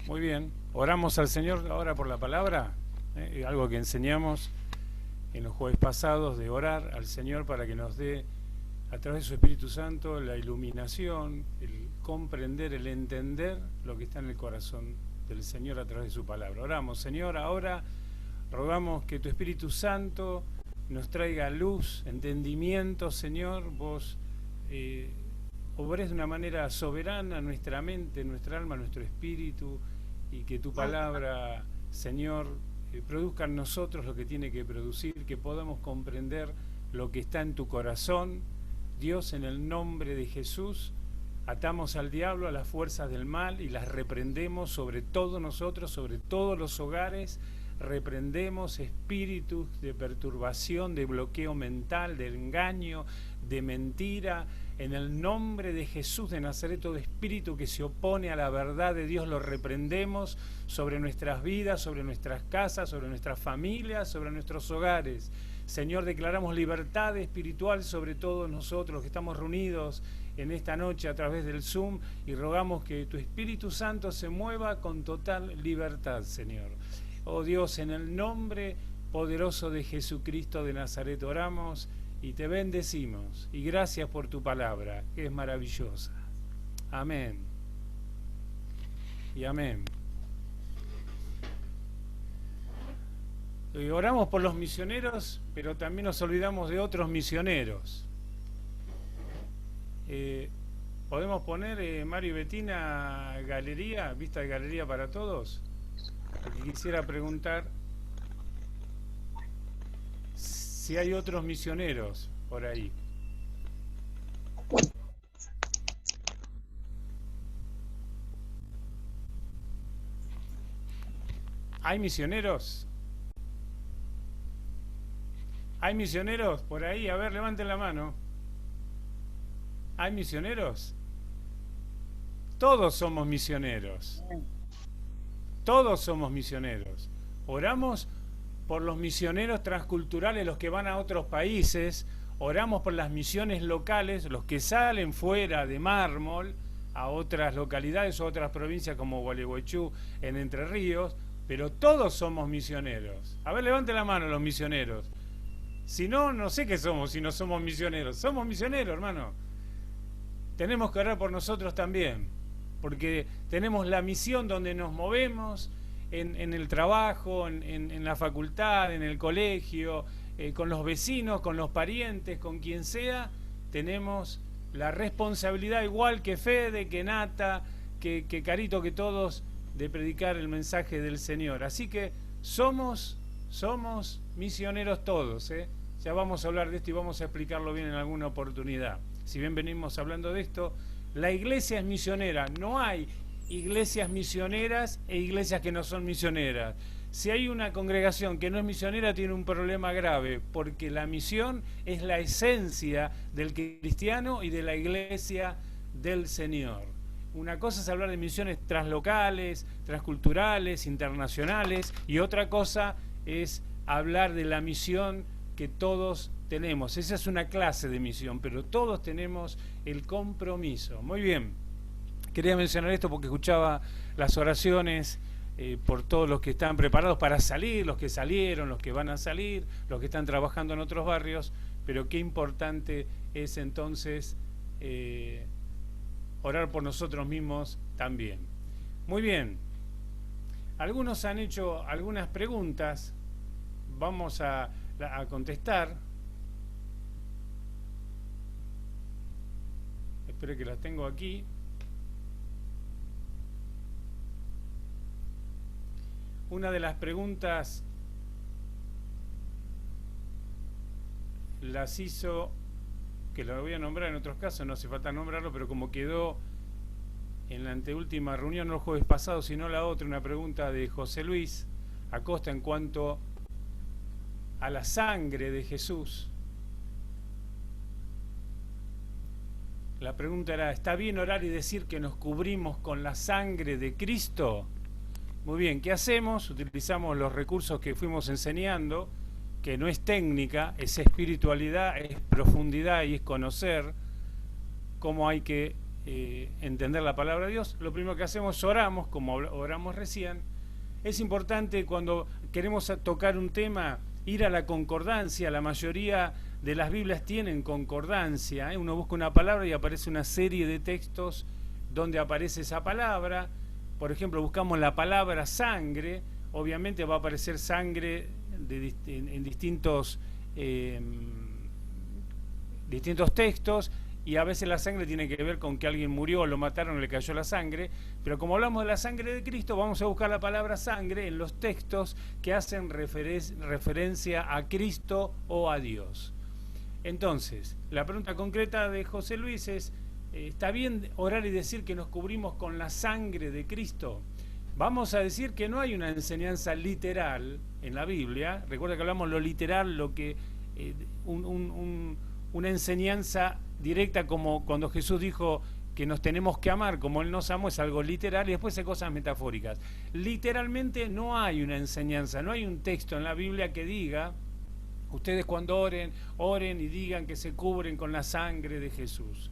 Muy bien. Oramos al Señor ahora por la palabra. Algo que enseñamos en los jueves pasados, de orar al Señor para que nos dé, a través de su Espíritu Santo, la iluminación, el comprender, el entender lo que está en el corazón del Señor a través de su palabra. Oramos, Señor, ahora rogamos que tu Espíritu Santo nos traiga luz, entendimiento, Señor. Vos obrés de una manera soberana nuestra mente, nuestra alma, nuestro espíritu, y que tu palabra, Señor, produzca en nosotros lo que tiene que producir, que podamos comprender lo que está en tu corazón. Dios, en el nombre de Jesús, atamos al diablo, a las fuerzas del mal, y las reprendemos sobre todos nosotros, sobre todos los hogares. Reprendemos espíritus de perturbación, de bloqueo mental, de engaño, de mentira. En el nombre de Jesús de Nazaret, todo espíritu que se opone a la verdad de Dios lo reprendemos sobre nuestras vidas, sobre nuestras casas, sobre nuestras familias, sobre nuestros hogares. Señor, declaramos libertad espiritual sobre todos nosotros los que estamos reunidos en esta noche a través del Zoom, y rogamos que tu Espíritu Santo se mueva con total libertad, Señor. Oh Dios, en el nombre poderoso de Jesucristo de Nazaret oramos y te bendecimos. Y gracias por tu palabra, que es maravillosa. Amén. Y amén. Oramos por los misioneros, pero también nos olvidamos de otros misioneros. ¿Podemos poner, Mario y Betina, galería, vista de galería para todos? Porque quisiera preguntar si hay otros misioneros por ahí. ¿Hay misioneros? ¿Hay misioneros por ahí? A ver, levanten la mano. ¿Hay misioneros? Todos somos misioneros. Todos somos misioneros. Oramos por los misioneros transculturales, los que van a otros países. Oramos por las misiones locales, los que salen fuera de Mármol a otras localidades o otras provincias como Gualeguaychú, en Entre Ríos. Pero todos somos misioneros. A ver, levanten la mano los misioneros. Si no, no sé qué somos si no somos misioneros. Somos misioneros, hermano. Tenemos que orar por nosotros también, porque tenemos la misión donde nos movemos, en el trabajo, en la facultad, en el colegio, con los vecinos, con los parientes, con quien sea. Tenemos la responsabilidad, igual que Fede, que Nata, que Carito, que todos, de predicar el mensaje del Señor. Así que somos misioneros todos, ¿eh? Ya vamos a hablar de esto y vamos a explicarlo bien en alguna oportunidad. Si bien venimos hablando de esto, la iglesia es misionera. No hay iglesias misioneras e iglesias que no son misioneras. Si hay una congregación que no es misionera, tiene un problema grave, porque la misión es la esencia del cristiano y de la iglesia del Señor. Una cosa es hablar de misiones translocales, transculturales, internacionales, y otra cosa es hablar de la misión que todos tenemos. Esa es una clase de misión, pero todos tenemos el compromiso. Muy bien, quería mencionar esto porque escuchaba las oraciones por todos los que están preparados para salir, los que salieron, los que van a salir, los que están trabajando en otros barrios, pero qué importante es entonces orar por nosotros mismos también. Muy bien, algunos han hecho algunas preguntas, vamos a contestar. Espero que las tengo aquí. Una de las preguntas las hizo, que lo voy a nombrar en otros casos, no hace falta nombrarlo, pero como quedó en la anteúltima reunión, no el jueves pasado, sino la otra, una pregunta de José Luis Acosta en cuanto a la sangre de Jesús. La pregunta era, ¿está bien orar y decir que nos cubrimos con la sangre de Cristo? Muy bien, ¿qué hacemos? Utilizamos los recursos que fuimos enseñando, que no es técnica, es espiritualidad, es profundidad y es conocer cómo hay que entender la palabra de Dios, lo primero que hacemos, oramos, como oramos recién. Es importante cuando queremos tocar un tema, ir a la concordancia. La mayoría de las Biblias tienen concordancia, ¿eh? Uno busca una palabra y aparece una serie de textos donde aparece esa palabra. Por ejemplo, buscamos la palabra sangre, obviamente va a aparecer sangre en distintos textos, y a veces la sangre tiene que ver con que alguien murió, lo mataron, le cayó la sangre, pero como hablamos de la sangre de Cristo, vamos a buscar la palabra sangre en los textos que hacen referencia a Cristo o a Dios. Entonces, la pregunta concreta de José Luis es, ¿está bien orar y decir que nos cubrimos con la sangre de Cristo? Vamos a decir que no hay una enseñanza literal en la Biblia. Recuerda que hablamos lo literal, lo que una enseñanza directa, como cuando Jesús dijo que nos tenemos que amar como Él nos amó, es algo literal, y después hay cosas metafóricas. Literalmente no hay una enseñanza, no hay un texto en la Biblia que diga, ustedes cuando oren y digan que se cubren con la sangre de Jesús.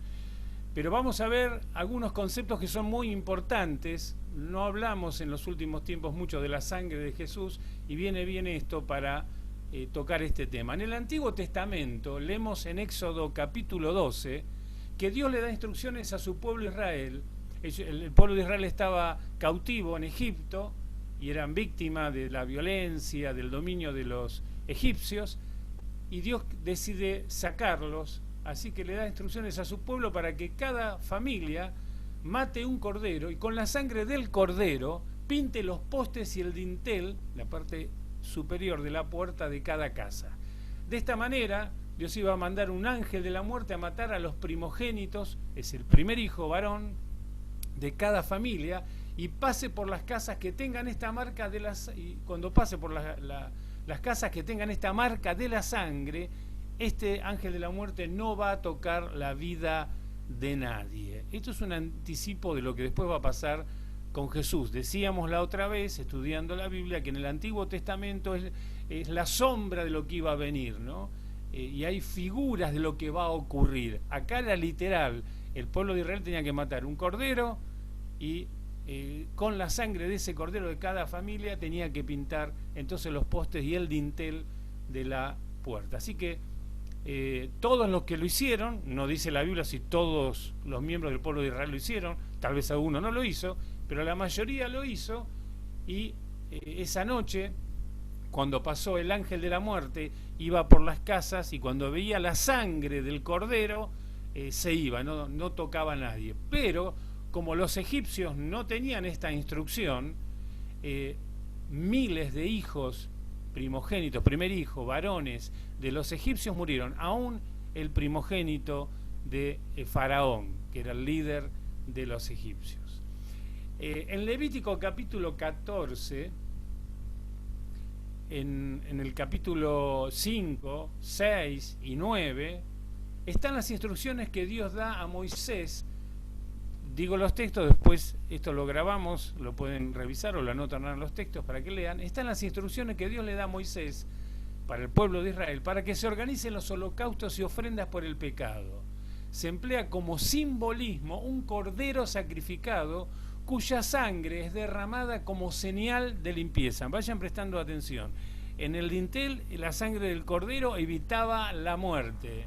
Pero vamos a ver algunos conceptos que son muy importantes. No hablamos en los últimos tiempos mucho de la sangre de Jesús, y viene bien esto para tocar este tema. En el Antiguo Testamento leemos en Éxodo capítulo 12 que Dios le da instrucciones a su pueblo Israel. El pueblo de Israel estaba cautivo en Egipto y eran víctimas de la violencia, del dominio de los egipcios, y Dios decide sacarlos, así que le da instrucciones a su pueblo para que cada familia mate un cordero y con la sangre del cordero pinte los postes y el dintel, la parte superior de la puerta de cada casa. De esta manera, Dios iba a mandar un ángel de la muerte a matar a los primogénitos, es el primer hijo varón de cada familia, y pase por las casas que tengan esta marca de y cuando pase por las casas que tengan esta marca de la sangre, este ángel de la muerte no va a tocar la vida de nadie. Esto es un anticipo de lo que después va a pasar con Jesús. Decíamos la otra vez, estudiando la Biblia, que en el Antiguo Testamento es la sombra de lo que iba a venir, ¿no? Y hay figuras de lo que va a ocurrir. Acá era literal, el pueblo de Israel tenía que matar un cordero y con la sangre de ese cordero de cada familia tenía que pintar entonces los postes y el dintel de la puerta. Así que todos los que lo hicieron, no dice la Biblia si todos los miembros del pueblo de Israel lo hicieron, tal vez alguno no lo hizo, pero la mayoría lo hizo, y esa noche, cuando pasó el ángel de la muerte, iba por las casas y cuando veía la sangre del cordero, se iba, no tocaba a nadie. Pero como los egipcios no tenían esta instrucción, miles de hijos primogénitos, primer hijo, varones de los egipcios murieron, aún el primogénito de Faraón, que era el líder de los egipcios. En Levítico capítulo 14, en el capítulo 5, 6 y 9, están las instrucciones que Dios da a Moisés. Digo los textos, después esto lo grabamos, lo pueden revisar o lo anotan en los textos para que lean. Están las instrucciones que Dios le da a Moisés para el pueblo de Israel, para que se organicen los holocaustos y ofrendas por el pecado. Se emplea como simbolismo un cordero sacrificado cuya sangre es derramada como señal de limpieza. Vayan prestando atención. En el dintel, la sangre del cordero evitaba la muerte,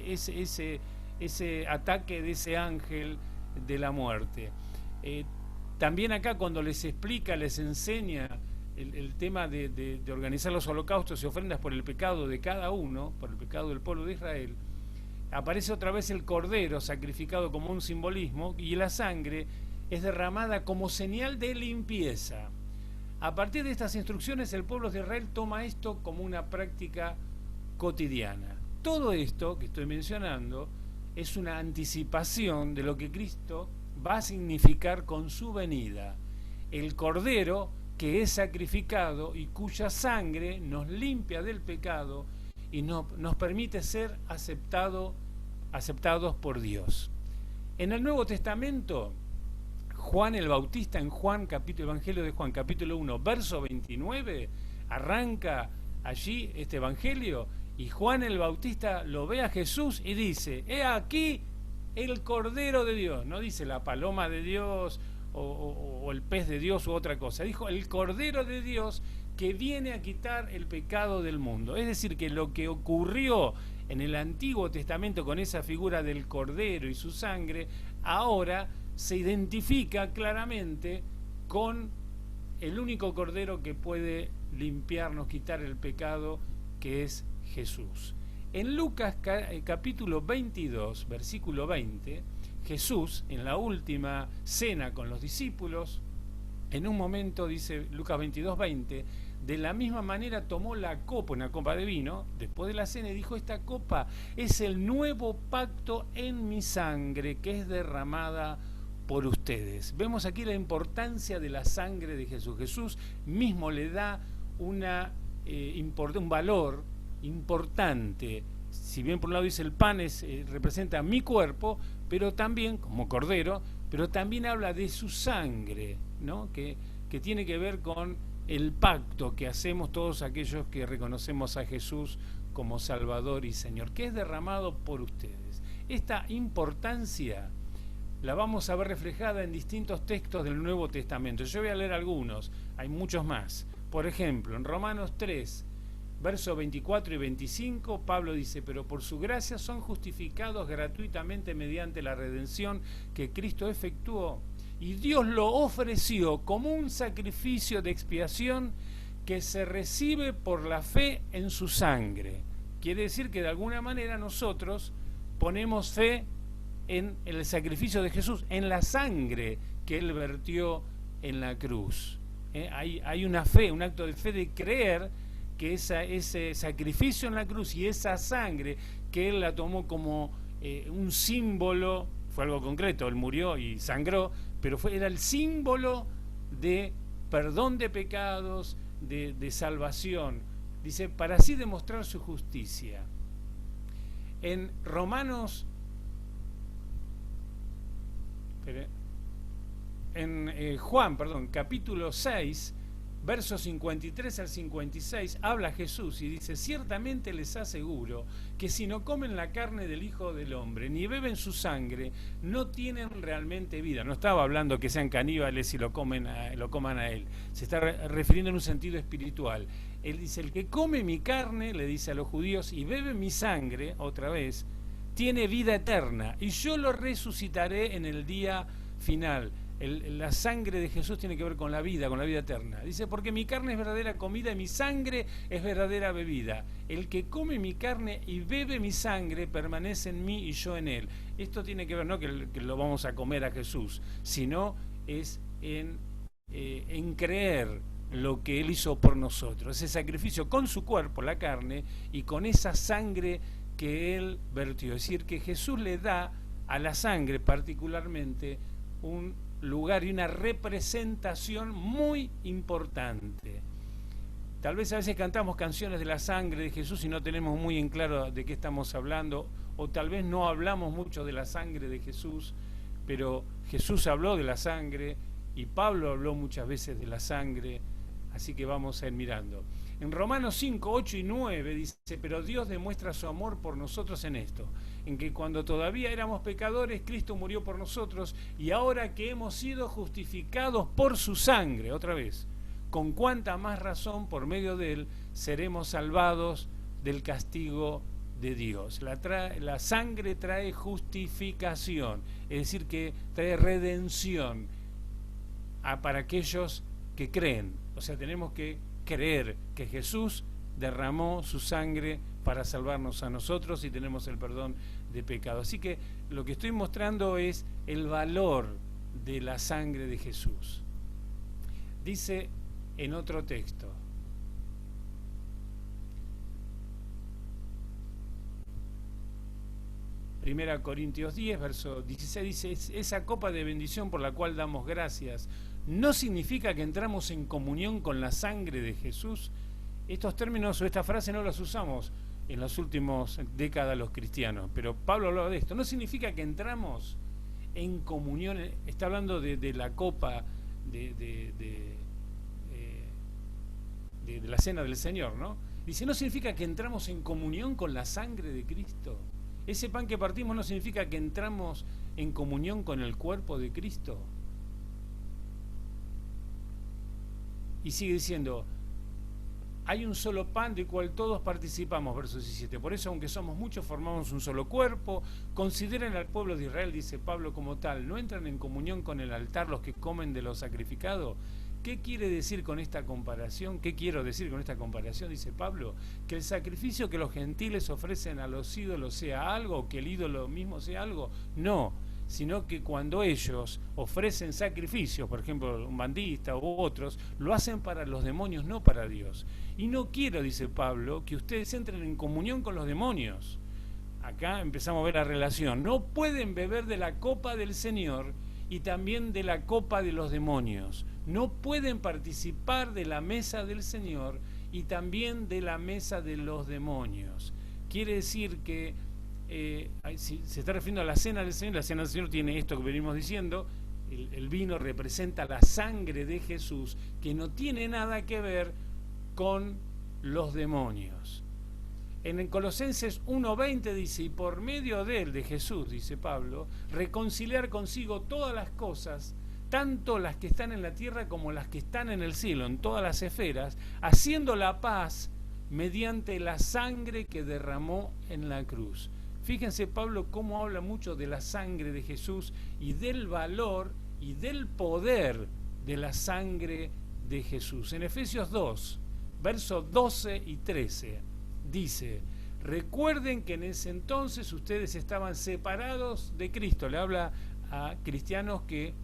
ese ataque de ese ángel de la muerte. También acá cuando les explica, les enseña el tema de organizar los holocaustos y ofrendas por el pecado de cada uno, por el pecado del pueblo de Israel, aparece otra vez el cordero sacrificado como un simbolismo, y la sangre es derramada como señal de limpieza. A partir de estas instrucciones, el pueblo de Israel toma esto como una práctica cotidiana. Todo esto que estoy mencionando es una anticipación de lo que Cristo va a significar con su venida. El cordero que es sacrificado y cuya sangre nos limpia del pecado y nos permite ser aceptados por Dios. En el Nuevo Testamento, Juan el Bautista, en Evangelio de Juan, capítulo 1, verso 29, arranca allí este Evangelio, y Juan el Bautista lo ve a Jesús y dice: he aquí el Cordero de Dios, no dice la paloma de Dios o el pez de Dios u otra cosa, dijo el Cordero de Dios que viene a quitar el pecado del mundo. Es decir, que lo que ocurrió en el Antiguo Testamento con esa figura del Cordero y su sangre, ahora se identifica claramente con el único Cordero que puede limpiarnos, quitar el pecado, que es Jesús. En Lucas capítulo 22, versículo 20, Jesús, en la última cena con los discípulos, en un momento, dice Lucas 22, 20, de la misma manera tomó la copa, una copa de vino, después de la cena, y dijo: esta copa es el nuevo pacto en mi sangre, que es derramada por ustedes. Vemos aquí la importancia de la sangre de Jesús. Jesús mismo le da un valor importante. Si bien por un lado dice el pan representa mi cuerpo, pero también, como cordero, pero también habla de su sangre, ¿no? que tiene que ver con el pacto que hacemos todos aquellos que reconocemos a Jesús como Salvador y Señor, que es derramado por ustedes. Esta importancia la vamos a ver reflejada en distintos textos del Nuevo Testamento. Yo voy a leer algunos, hay muchos más. Por ejemplo, en Romanos 3, versos 24 y 25, Pablo dice: pero por su gracia son justificados gratuitamente mediante la redención que Cristo efectuó, y Dios lo ofreció como un sacrificio de expiación que se recibe por la fe en su sangre. Quiere decir que de alguna manera nosotros ponemos fe en el sacrificio de Jesús, en la sangre que Él vertió en la cruz. Hay una fe, un acto de fe de creer que ese sacrificio en la cruz y esa sangre que Él la tomó como un símbolo, fue algo concreto, Él murió y sangró, pero era el símbolo de perdón de pecados, de salvación. Dice, para así demostrar su justicia. En Romanos, Juan, capítulo 6, versos 53 al 56, habla Jesús y dice: ciertamente les aseguro que si no comen la carne del Hijo del Hombre, ni beben su sangre, no tienen realmente vida. No estaba hablando que sean caníbales y lo coman a Él. Se está refiriendo en un sentido espiritual. Él dice: el que come mi carne, le dice a los judíos, y bebe mi sangre, otra vez, tiene vida eterna, y yo lo resucitaré en el día final. La sangre de Jesús tiene que ver con la vida eterna. Dice: porque mi carne es verdadera comida y mi sangre es verdadera bebida. El que come mi carne y bebe mi sangre permanece en mí y yo en él. Esto tiene que ver, no que lo vamos a comer a Jesús, sino es en creer lo que Él hizo por nosotros. Ese sacrificio con su cuerpo, la carne, y con esa sangre que Él vertió. Es decir, que Jesús le da a la sangre particularmente un lugar y una representación muy importante. Tal vez a veces cantamos canciones de la sangre de Jesús y no tenemos muy en claro de qué estamos hablando, o tal vez no hablamos mucho de la sangre de Jesús, pero Jesús habló de la sangre y Pablo habló muchas veces de la sangre, así que vamos a ir mirando. En Romanos 5, 8 y 9 dice: pero Dios demuestra su amor por nosotros en esto, en que cuando todavía éramos pecadores, Cristo murió por nosotros, y ahora que hemos sido justificados por su sangre, otra vez, con cuánta más razón por medio de Él seremos salvados del castigo de Dios. La sangre trae justificación, es decir, que trae redención para aquellos que creen. O sea, tenemos que creer que Jesús derramó su sangre para salvarnos a nosotros y tenemos el perdón de pecado. Así que lo que estoy mostrando es el valor de la sangre de Jesús. Dice en otro texto: Primera Corintios 10, verso 16, dice: esa copa de bendición por la cual damos gracias no significa que entramos en comunión con la sangre de Jesús. Estos términos o esta frase no los usamos en las últimas décadas los cristianos, pero Pablo hablaba de esto. No significa que entramos en comunión, está hablando de la copa de la cena del Señor, ¿no? Dice, no significa que entramos en comunión con la sangre de Cristo. Ese pan que partimos no significa que entramos en comunión con el cuerpo de Cristo. Y sigue diciendo, hay un solo pan del cual todos participamos, verso 17. Por eso, aunque somos muchos, formamos un solo cuerpo. Consideren al pueblo de Israel, dice Pablo, como tal. ¿No entran en comunión con el altar los que comen de lo sacrificado? ¿Qué quiere decir con esta comparación? ¿Qué quiero decir con esta comparación? Dice Pablo, que el sacrificio que los gentiles ofrecen a los ídolos sea algo, o que el ídolo mismo sea algo. No, sino que cuando ellos ofrecen sacrificios, por ejemplo, un bandista u otros, lo hacen para los demonios, no para Dios. Y no quiero, dice Pablo, que ustedes entren en comunión con los demonios. Acá empezamos a ver la relación. No pueden beber de la copa del Señor y también de la copa de los demonios. No pueden participar de la mesa del Señor y también de la mesa de los demonios. Quiere decir que si se está refiriendo a la cena del Señor, la cena del Señor tiene esto que venimos diciendo, el vino representa la sangre de Jesús, que no tiene nada que ver con los demonios. En Colosenses 1:20 dice, y por medio de él, de Jesús, dice Pablo, reconciliar consigo todas las cosas, tanto las que están en la tierra como las que están en el cielo, en todas las esferas, haciendo la paz mediante la sangre que derramó en la cruz. Fíjense Pablo cómo habla mucho de la sangre de Jesús y del valor y del poder de la sangre de Jesús. En Efesios 2, versos 12 y 13, dice, recuerden que en ese entonces ustedes estaban separados de Cristo. Le habla a cristianos que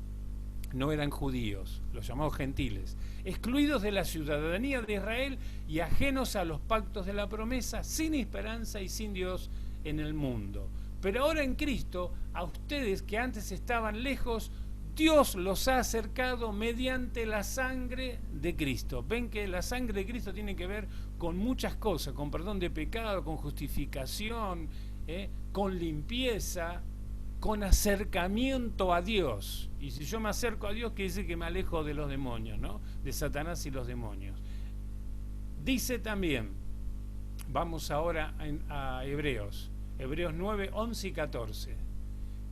no eran judíos, los llamados gentiles, excluidos de la ciudadanía de Israel y ajenos a los pactos de la promesa, sin esperanza y sin Dios en el mundo. Pero ahora en Cristo, a ustedes que antes estaban lejos, Dios los ha acercado mediante la sangre de Cristo. Ven que la sangre de Cristo tiene que ver con muchas cosas, con perdón de pecado, con justificación, con limpieza, con acercamiento a Dios. Y si yo me acerco a Dios, quiere decir que me alejo de los demonios, ¿no? De Satanás y los demonios. Dice también, vamos ahora a Hebreos 9, 11 y 14.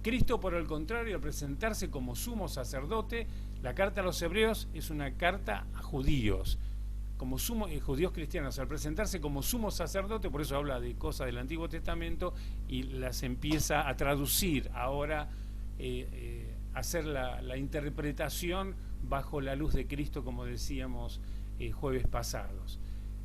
Cristo, por el contrario, al presentarse como sumo sacerdote, la carta a los hebreos es una carta a judíos, como judíos cristianos, al presentarse como sumo sacerdote, por eso habla de cosas del Antiguo Testamento y las empieza a traducir ahora, hacer la interpretación bajo la luz de Cristo, como decíamos jueves pasados.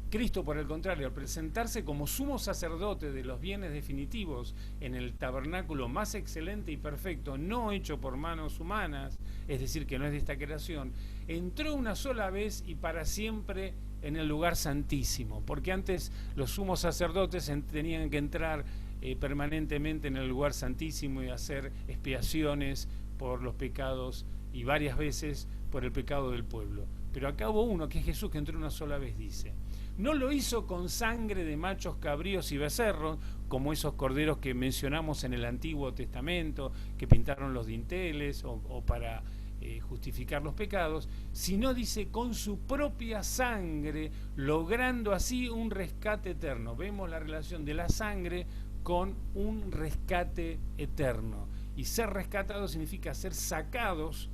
Cristo, por el contrario, al presentarse como sumo sacerdote de los bienes definitivos en el tabernáculo más excelente y perfecto, no hecho por manos humanas, es decir, que no es de esta creación, entró una sola vez y para siempre en el lugar santísimo, porque antes los sumos sacerdotes tenían que entrar permanentemente en el lugar santísimo y hacer expiaciones por los pecados y varias veces por el pecado del pueblo. Pero acá hubo uno, que es Jesús, que entró una sola vez, dice. No lo hizo con sangre de machos cabríos y becerros, como esos corderos que mencionamos en el Antiguo Testamento, que pintaron los dinteles o para justificar los pecados, sino, dice, con su propia sangre, logrando así un rescate eterno. Vemos la relación de la sangre con un rescate eterno. Y ser rescatados significa ser sacados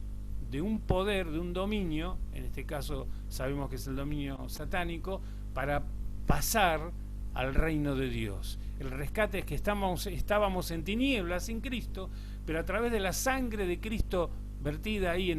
de un poder, de un dominio, en este caso sabemos que es el dominio satánico, para pasar al reino de Dios. El rescate es que estábamos en tinieblas sin Cristo, pero a través de la sangre de Cristo vertida ahí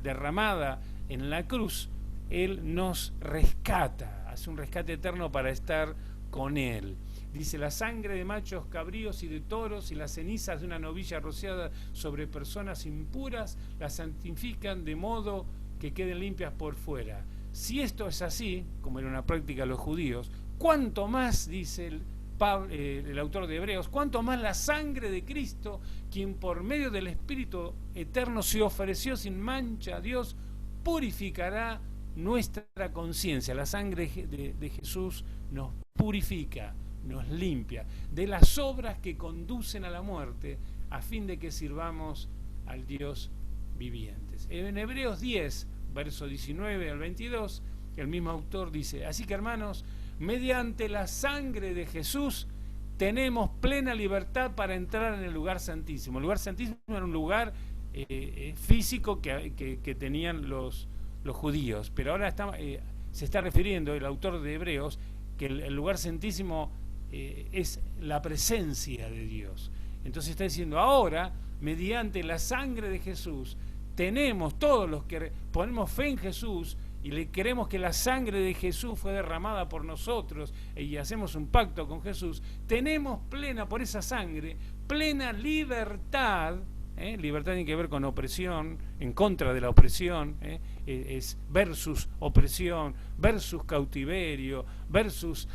derramada en la cruz, Él nos rescata, hace un rescate eterno para estar con Él. Dice, la sangre de machos cabríos y de toros y las cenizas de una novilla rociada sobre personas impuras las santifican de modo que queden limpias por fuera. Si esto es así, como era una práctica de los judíos, cuánto más, dice el autor de Hebreos, cuánto más la sangre de Cristo, quien por medio del Espíritu eterno se ofreció sin mancha a Dios, purificará nuestra conciencia. La sangre de Jesús nos purifica, nos limpia de las obras que conducen a la muerte, a fin de que sirvamos al Dios viviente. En Hebreos 10, verso 19 al 22, el mismo autor dice, así que hermanos, mediante la sangre de Jesús, tenemos plena libertad para entrar en el lugar santísimo. El lugar santísimo era un lugar físico que tenían los judíos, pero ahora se está refiriendo el autor de Hebreos que el lugar santísimo es la presencia de Dios. Entonces está diciendo, ahora, mediante la sangre de Jesús, tenemos, todos los que ponemos fe en Jesús y le creemos que la sangre de Jesús fue derramada por nosotros y hacemos un pacto con Jesús, tenemos plena, por esa sangre, plena libertad. Libertad tiene que ver con opresión, en contra de la opresión, es versus opresión, versus cautiverio, versus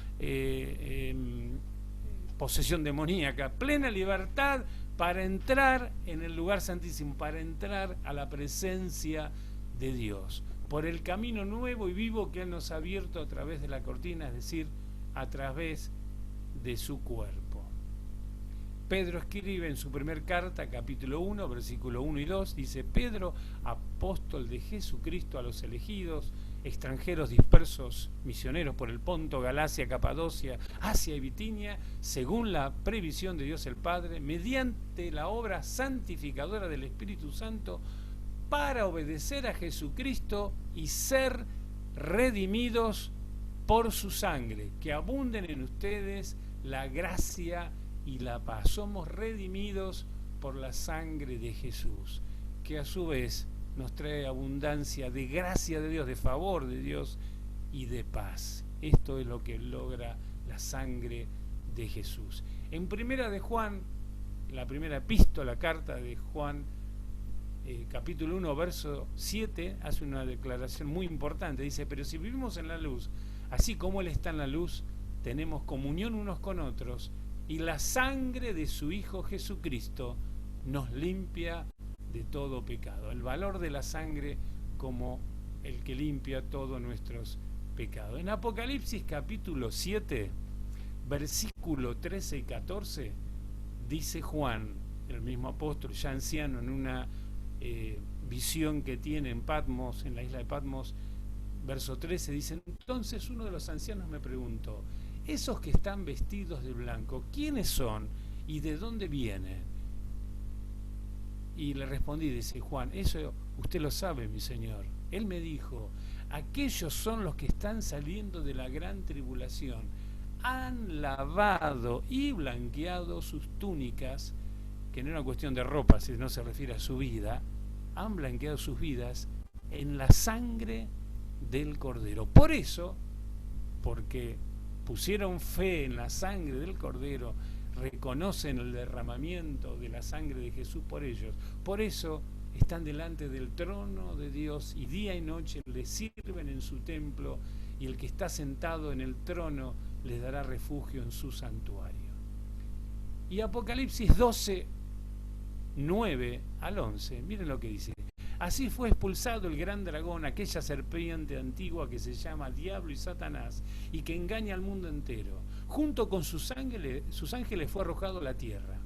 posesión demoníaca, plena libertad para entrar en el lugar santísimo, para entrar a la presencia de Dios, por el camino nuevo y vivo que Él nos ha abierto a través de la cortina, es decir, a través de su cuerpo. Pedro escribe en su primer carta, capítulo 1, versículo 1 y 2, dice: Pedro, apóstol de Jesucristo a los elegidos, extranjeros dispersos, misioneros por el Ponto, Galacia, Capadocia, Asia y Bitinia, según la previsión de Dios el Padre, mediante la obra santificadora del Espíritu Santo, para obedecer a Jesucristo y ser redimidos por su sangre, que abunden en ustedes la gracia y la paz. Somos redimidos por la sangre de Jesús, que a su vez nos trae abundancia de gracia de Dios, de favor de Dios y de paz. Esto es lo que logra la sangre de Jesús. En primera de Juan, la primera epístola, carta de Juan, capítulo 1, verso 7, hace una declaración muy importante. Dice: pero si vivimos en la luz, así como Él está en la luz, tenemos comunión unos con otros, y la sangre de su Hijo Jesucristo nos limpia de todo pecado. El valor de la sangre como el que limpia todos nuestros pecados. En Apocalipsis capítulo 7, versículo 13 y 14, dice Juan, el mismo apóstol, ya anciano, en una visión que tiene en Patmos, en la isla de Patmos, verso 13, dice: entonces uno de los ancianos me preguntó: esos que están vestidos de blanco, ¿quiénes son y de dónde vienen? Y le respondí, dice Juan: eso usted lo sabe, mi señor. Él me dijo: aquellos son los que están saliendo de la gran tribulación, han lavado y blanqueado sus túnicas, que no es una cuestión de ropa, si no se refiere a su vida, han blanqueado sus vidas en la sangre del Cordero. Por eso, porque pusieron fe en la sangre del Cordero, reconocen el derramamiento de la sangre de Jesús por ellos, por eso están delante del trono de Dios y día y noche le sirven en su templo, y el que está sentado en el trono les dará refugio en su santuario. Y Apocalipsis 12, 9 al 11, miren lo que dice: así fue expulsado el gran dragón, aquella serpiente antigua que se llama Diablo y Satanás, y que engaña al mundo entero. Junto con sus ángeles fue arrojado a la tierra.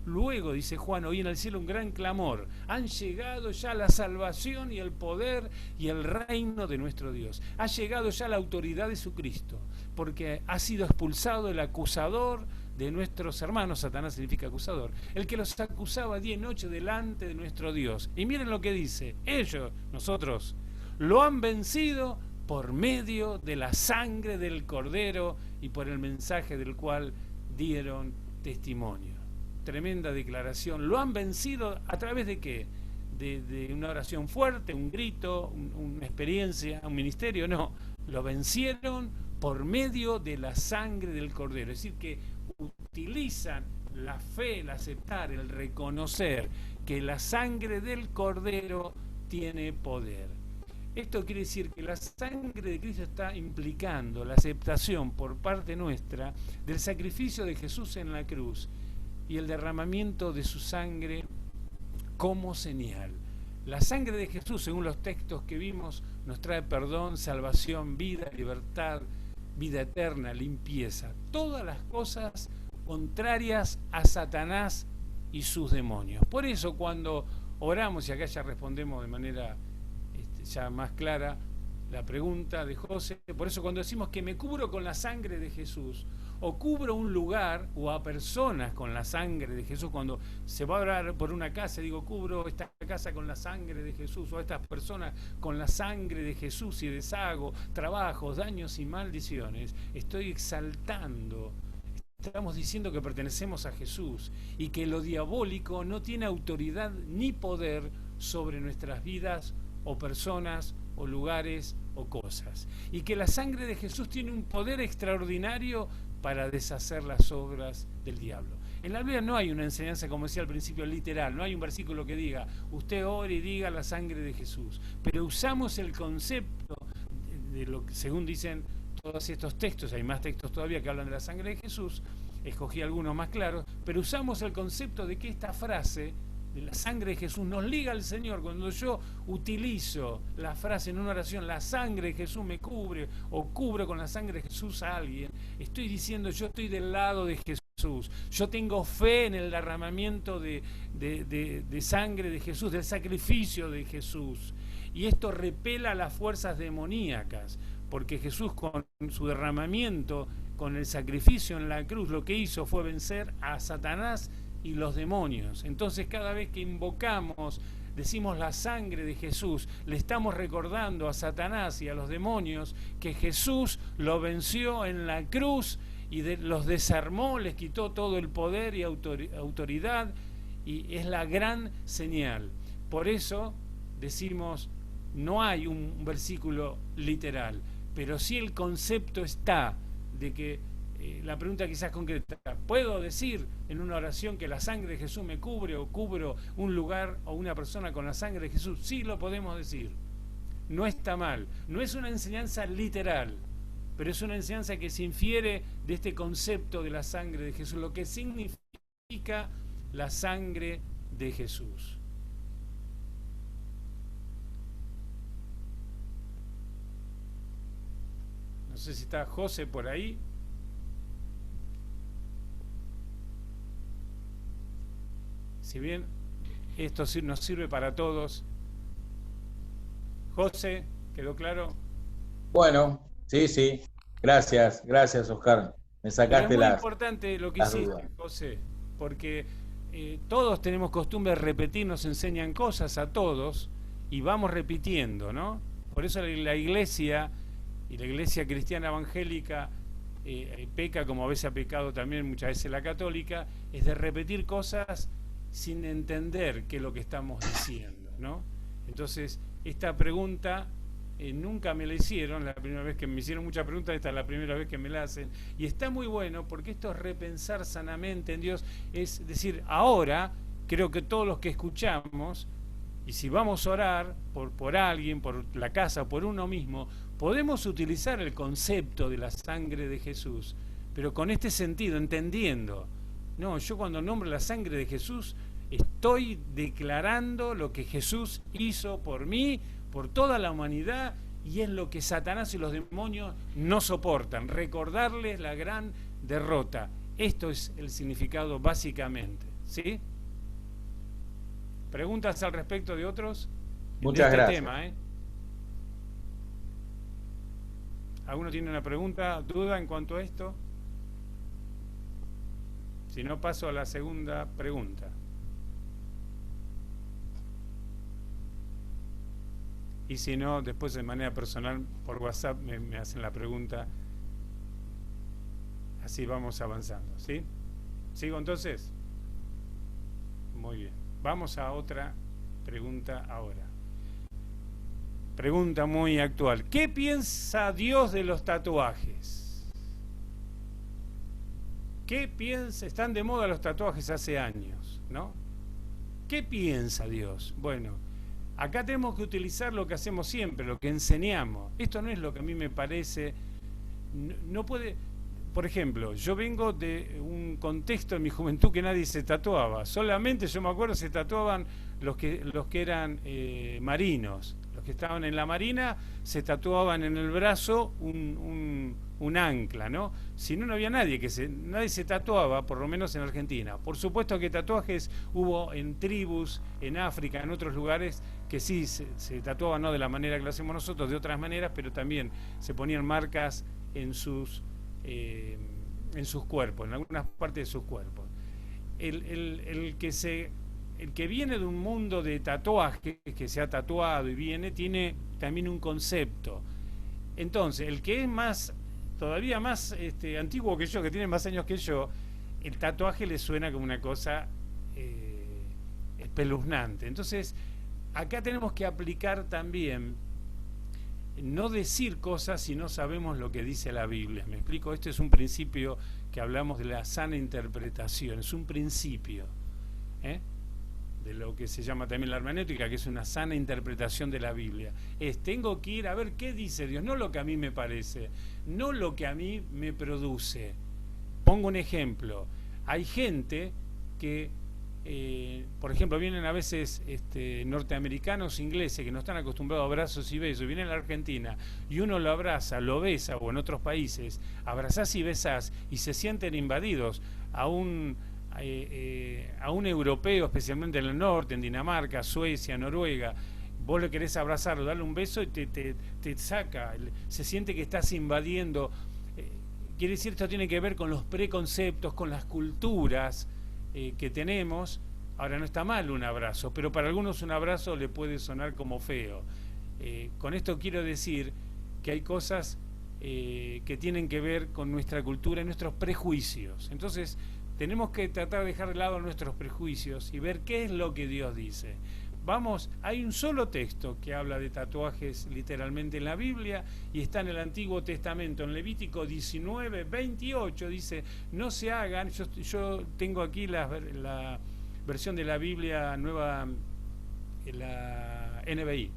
Luego, dice Juan, oí en el cielo un gran clamor: han llegado ya la salvación y el poder y el reino de nuestro Dios. Ha llegado ya la autoridad de su Cristo, porque ha sido expulsado el acusador de nuestros hermanos. Satanás significa acusador, el que los acusaba día y noche delante de nuestro Dios. Y miren lo que dice: ellos, nosotros, lo han vencido por medio de la sangre del Cordero y por el mensaje del cual dieron testimonio. Tremenda declaración. ¿Lo han vencido a través de qué? De una oración fuerte, un grito, una experiencia, un ministerio. No, lo vencieron por medio de la sangre del Cordero. Es decir, que utilizan la fe, el aceptar, el reconocer que la sangre del Cordero tiene poder. Esto quiere decir que la sangre de Cristo está implicando la aceptación por parte nuestra del sacrificio de Jesús en la cruz y el derramamiento de su sangre como señal. La sangre de Jesús, según los textos que vimos, nos trae perdón, salvación, vida, libertad, vida eterna, limpieza. Todas las cosas contrarias a Satanás y sus demonios. Por eso cuando oramos, y acá ya respondemos de manera ya más clara la pregunta de José, por eso cuando decimos que me cubro con la sangre de Jesús, o cubro un lugar o a personas con la sangre de Jesús. Cuando se va a orar por una casa, digo, cubro esta casa con la sangre de Jesús, o a estas personas con la sangre de Jesús, y deshago trabajos, daños y maldiciones. Estoy exaltando, estamos diciendo que pertenecemos a Jesús y que lo diabólico no tiene autoridad ni poder sobre nuestras vidas o personas o lugares o cosas, y que la sangre de Jesús tiene un poder extraordinario para deshacer las obras del diablo. En la Biblia no hay una enseñanza, como decía al principio, literal, no hay un versículo que diga, usted ore y diga la sangre de Jesús, pero usamos el concepto de lo que, según dicen todos estos textos, hay más textos todavía que hablan de la sangre de Jesús, escogí algunos más claros, pero usamos el concepto de que esta frase de la sangre de Jesús nos liga al Señor. Cuando yo utilizo la frase en una oración, la sangre de Jesús me cubre, o cubro con la sangre de Jesús a alguien, estoy diciendo, yo estoy del lado de Jesús, yo tengo fe en el derramamiento de sangre de Jesús, del sacrificio de Jesús, y esto repela las fuerzas demoníacas, porque Jesús con su derramamiento, con el sacrificio en la cruz, lo que hizo fue vencer a Satanás y los demonios. Entonces, cada vez que invocamos, decimos la sangre de Jesús, le estamos recordando a Satanás y a los demonios que Jesús lo venció en la cruz y los desarmó, les quitó todo el poder y autoridad, y es la gran señal. Por eso decimos, no hay un versículo literal, pero sí el concepto está de que la pregunta quizás concreta, ¿puedo decir en una oración que la sangre de Jesús me cubre, o cubro un lugar o una persona con la sangre de Jesús? Sí, lo podemos decir. No está mal. No es una enseñanza literal, pero es una enseñanza que se infiere de este concepto de la sangre de Jesús, lo que significa la sangre de Jesús. No sé si está José por ahí. Si bien esto nos sirve para todos. José, ¿quedó claro? Bueno, sí. Gracias, Oscar. Me sacaste Pero es muy las importante lo que dudas. hiciste, José, porque todos tenemos costumbre de repetir, nos enseñan cosas a todos y vamos repitiendo, ¿no? Por eso la iglesia y la iglesia cristiana evangélica peca, como a veces ha pecado también muchas veces la católica, es de repetir cosas sin entender qué es lo que estamos diciendo, ¿no? Entonces, esta pregunta nunca me la hicieron, la primera vez que me hicieron muchas preguntas, esta es la primera vez que me la hacen, y está muy bueno porque esto es repensar sanamente en Dios, es decir, ahora creo que todos los que escuchamos, y si vamos a orar por alguien, por la casa, por uno mismo, podemos utilizar el concepto de la sangre de Jesús, pero con este sentido, entendiendo. No, yo cuando nombro la sangre de Jesús, estoy declarando lo que Jesús hizo por mí, por toda la humanidad, y es lo que Satanás y los demonios no soportan, recordarles la gran derrota. Esto es el significado básicamente, ¿sí? ¿Preguntas al respecto de otros? Muchas gracias. Tema, ¿Alguno tiene una pregunta, duda en cuanto a esto? Si no, paso a la segunda pregunta. Y si no, después de manera personal, por WhatsApp, me hacen la pregunta. Así vamos avanzando, ¿sí? ¿Sigo entonces? Muy bien. Vamos a otra pregunta ahora. Pregunta muy actual. ¿Qué piensa Dios de los tatuajes? ¿Qué piensa? Están de moda los tatuajes hace años, ¿no? ¿Qué piensa Dios? Bueno, acá tenemos que utilizar lo que hacemos siempre, lo que enseñamos. Esto no es lo que a mí me parece. No puede. Por ejemplo, yo vengo de un contexto en mi juventud que nadie se tatuaba. Solamente, yo me acuerdo, se tatuaban los que eran marinos. Los que estaban en la marina se tatuaban en el brazo un ancla, ¿no? Si no, no había nadie nadie se tatuaba, por lo menos en Argentina. Por supuesto que tatuajes hubo en tribus, en África, en otros lugares que sí se tatuaban, no de la manera que lo hacemos nosotros, de otras maneras, pero también se ponían marcas en sus en sus cuerpos, en algunas partes de sus cuerpos. El que viene de un mundo de tatuajes, que se ha tatuado y viene, tiene también un concepto. Entonces, el que es más, todavía más antiguo que yo, que tiene más años que yo, el tatuaje le suena como una cosa espeluznante. Entonces, acá tenemos que aplicar también, no decir cosas si no sabemos lo que dice la Biblia. ¿Me explico? Este es un principio que hablamos de la sana interpretación, es un principio de lo que se llama también la hermenéutica, que es una sana interpretación de la Biblia. Tengo que ir a ver qué dice Dios, no lo que a mí me parece, no lo que a mí me produce. Pongo un ejemplo. Hay gente que, por ejemplo, vienen a veces norteamericanos, ingleses, que no están acostumbrados a abrazos y besos, vienen a la Argentina y uno lo abraza, lo besa, o en otros países, abrazás y besás y se sienten invadidos a un europeo, especialmente en el norte, en Dinamarca, Suecia, Noruega. Vos le querés abrazar o darle un beso y te saca, se siente que estás invadiendo. Quiere decir, esto tiene que ver con los preconceptos, con las culturas que tenemos. Ahora, no está mal un abrazo, pero para algunos un abrazo le puede sonar como feo. Con esto quiero decir que hay cosas que tienen que ver con nuestra cultura y nuestros prejuicios. Entonces, tenemos que tratar de dejar de lado nuestros prejuicios y ver qué es lo que Dios dice. Vamos, hay un solo texto que habla de tatuajes literalmente en la Biblia y está en el Antiguo Testamento, en Levítico 19, 28, dice, no se hagan, yo tengo aquí la versión de la Biblia nueva, la NBI,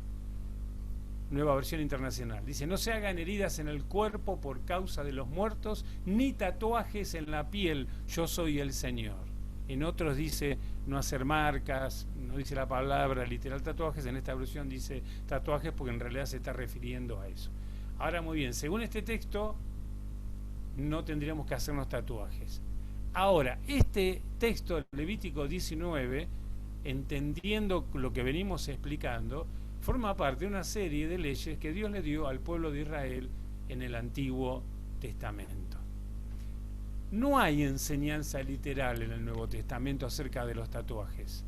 Nueva Versión Internacional. Dice, no se hagan heridas en el cuerpo por causa de los muertos, ni tatuajes en la piel, yo soy el Señor. En otros dice, no hacer marcas, no dice la palabra literal tatuajes, en esta versión dice tatuajes porque en realidad se está refiriendo a eso. Ahora, muy bien, según este texto, no tendríamos que hacernos tatuajes. Ahora, este texto, Levítico 19, entendiendo lo que venimos explicando, forma parte de una serie de leyes que Dios le dio al pueblo de Israel en el Antiguo Testamento. No hay enseñanza literal en el Nuevo Testamento acerca de los tatuajes.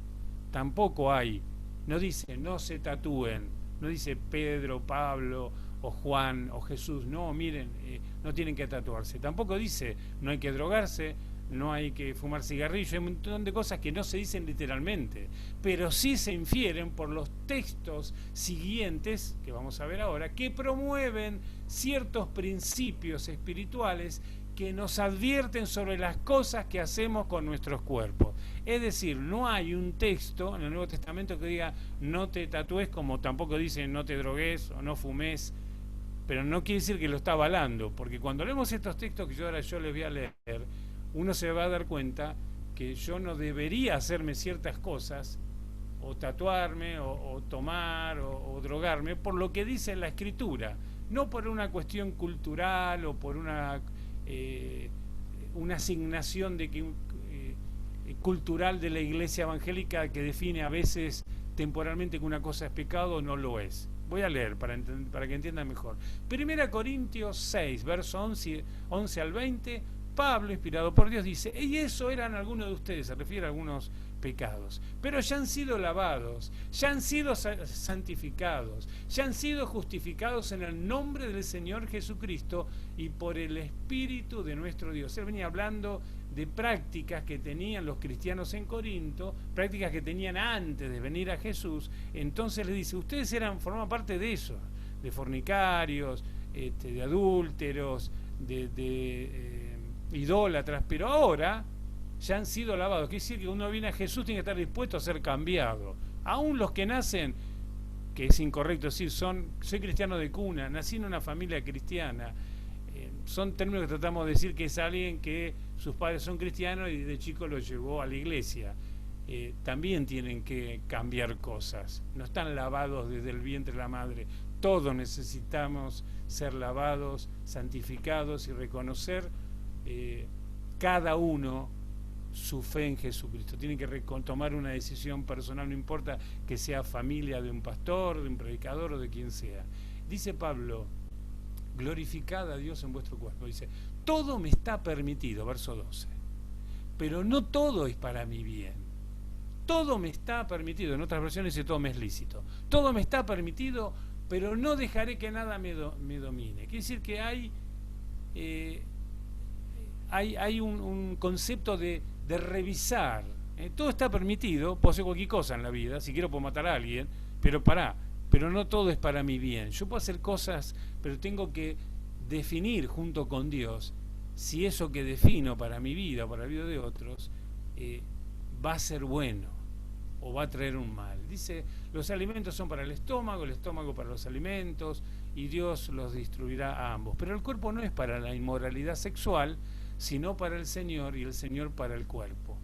Tampoco hay, no dice no se tatúen, no dice Pedro, Pablo o Juan o Jesús, no, miren, no tienen que tatuarse. Tampoco dice no hay que drogarse, no hay que fumar cigarrillo, hay un montón de cosas que no se dicen literalmente, pero sí se infieren por los textos siguientes, que vamos a ver ahora, que promueven ciertos principios espirituales que nos advierten sobre las cosas que hacemos con nuestros cuerpos. Es decir, no hay un texto en el Nuevo Testamento que diga no te tatúes, como tampoco dice no te drogues o no fumes, pero no quiere decir que lo está avalando, porque cuando leemos estos textos que yo les voy a leer, uno se va a dar cuenta que yo no debería hacerme ciertas cosas, o tatuarme, o tomar, o drogarme, por lo que dice la Escritura, no por una cuestión cultural o por una asignación de cultural de la Iglesia evangélica que define a veces temporalmente que una cosa es pecado o no lo es. Voy a leer para que entiendan mejor. 1 Corintios 6, verso 11 al 20, Pablo, inspirado por Dios, dice, y eso eran algunos de ustedes, se refiere a algunos pecados, pero ya han sido lavados, ya han sido santificados, ya han sido justificados en el nombre del Señor Jesucristo y por el Espíritu de nuestro Dios. Él venía hablando de prácticas que tenían los cristianos en Corinto, prácticas que tenían antes de venir a Jesús. Entonces le dice, ustedes formaban parte de eso, de fornicarios, de adúlteros, de idólatras, pero ahora ya han sido lavados. Quiere decir que uno viene a Jesús, tiene que estar dispuesto a ser cambiado. Aún los que nacen, que es incorrecto decir, soy cristiano de cuna, nací en una familia cristiana, son términos que tratamos de decir que es alguien que sus padres son cristianos y de chico lo llevó a la iglesia. También tienen que cambiar cosas, no están lavados desde el vientre de la madre. Todos necesitamos ser lavados, santificados y reconocer cada uno su fe en Jesucristo. Tienen que tomar una decisión personal, no importa que sea familia de un pastor, de un predicador o de quien sea. Dice Pablo, glorificad a Dios en vuestro cuerpo. Dice, todo me está permitido, verso 12, pero no todo es para mi bien. Todo me está permitido, en otras versiones dice todo me es lícito. Todo me está permitido, pero no dejaré que nada me domine. Quiere decir que hay un concepto de revisar. Todo está permitido, puedo hacer cualquier cosa en la vida, si quiero puedo matar a alguien, pero no todo es para mi bien. Yo puedo hacer cosas, pero tengo que definir junto con Dios si eso que defino para mi vida o para la vida de otros va a ser bueno o va a traer un mal. Dice, los alimentos son para el estómago para los alimentos, y Dios los distribuirá a ambos. Pero el cuerpo no es para la inmoralidad sexual, sino para el Señor, y el Señor para el cuerpo.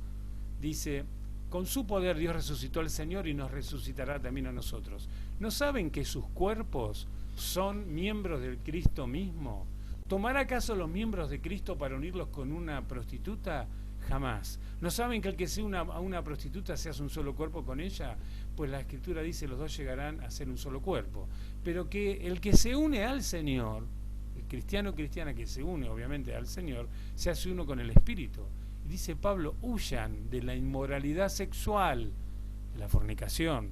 Dice, con su poder Dios resucitó al Señor y nos resucitará también a nosotros. ¿No saben que sus cuerpos son miembros del Cristo mismo? ¿Tomará acaso los miembros de Cristo para unirlos con una prostituta? Jamás. ¿No saben que el que se una a una prostituta se hace un solo cuerpo con ella? Pues la Escritura dice, los dos llegarán a ser un solo cuerpo. Pero que el que se une al Señor, el cristiano o cristiana que se une obviamente al Señor, se hace uno con el Espíritu. Y dice Pablo, huyan de la inmoralidad sexual, de la fornicación,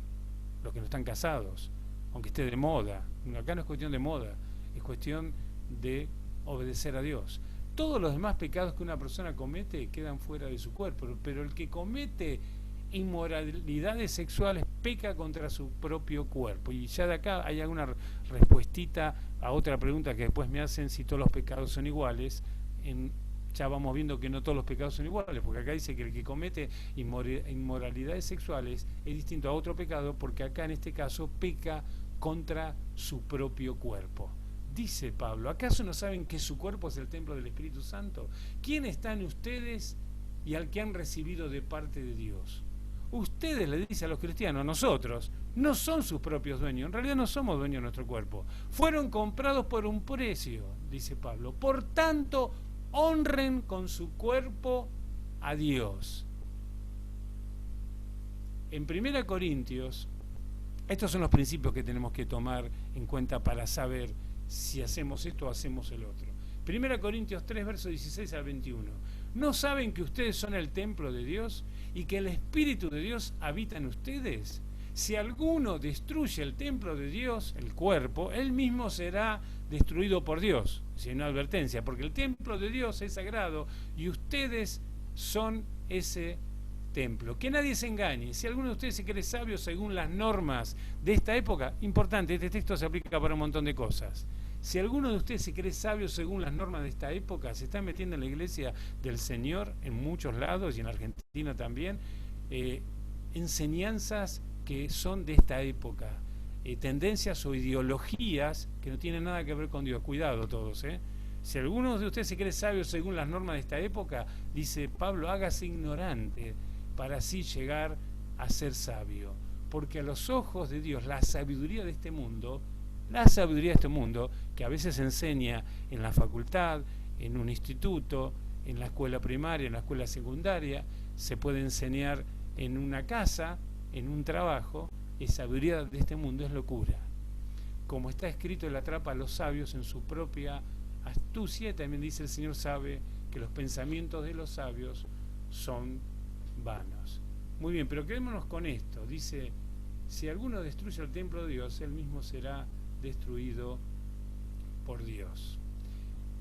los que no están casados, aunque esté de moda. Acá no es cuestión de moda, es cuestión de obedecer a Dios. Todos los demás pecados que una persona comete quedan fuera de su cuerpo, pero el que comete inmoralidades sexuales peca contra su propio cuerpo. Y ya de acá hay alguna respuestita a otra pregunta que después me hacen, si todos los pecados son iguales. Ya vamos viendo que no todos los pecados son iguales, porque acá dice que el que comete inmoralidades sexuales es distinto a otro pecado, porque acá en este caso peca contra su propio cuerpo. Dice Pablo, ¿acaso no saben que su cuerpo es el templo del Espíritu Santo? ¿Quién está en ustedes y al que han recibido de parte de Dios? Ustedes, le dice a los cristianos, nosotros, no son sus propios dueños, en realidad no somos dueños de nuestro cuerpo. Fueron comprados por un precio, dice Pablo. Por tanto, honren con su cuerpo a Dios. En 1 Corintios, estos son los principios que tenemos que tomar en cuenta para saber si hacemos esto o hacemos el otro. 1 Corintios 3, versos 16 al 21. ¿No saben que ustedes son el templo de Dios y que el Espíritu de Dios habita en ustedes? Si alguno destruye el templo de Dios, el cuerpo, él mismo será destruido por Dios. Si una advertencia, porque el templo de Dios es sagrado y ustedes son ese templo. Que nadie se engañe. Si alguno de ustedes se cree sabio según las normas de esta época, importante, este texto se aplica para un montón de cosas. Si alguno de ustedes se cree sabio según las normas de esta época, se está metiendo en la iglesia del Señor en muchos lados y en Argentina también, enseñanzas que son de esta época, tendencias o ideologías que no tienen nada que ver con Dios. Cuidado todos, Si alguno de ustedes se cree sabio según las normas de esta época, dice Pablo, hágase ignorante para así llegar a ser sabio. Porque a los ojos de Dios, la sabiduría de este mundo, que a veces se enseña en la facultad, en un instituto, en la escuela primaria, en la escuela secundaria, se puede enseñar en una casa, en un trabajo, la sabiduría de este mundo es locura. Como está escrito, él atrapa a los sabios en su propia astucia, y también dice el Señor sabe que los pensamientos de los sabios son vanos. Muy bien, pero quedémonos con esto. Dice, si alguno destruye el templo de Dios, él mismo será destruido por Dios.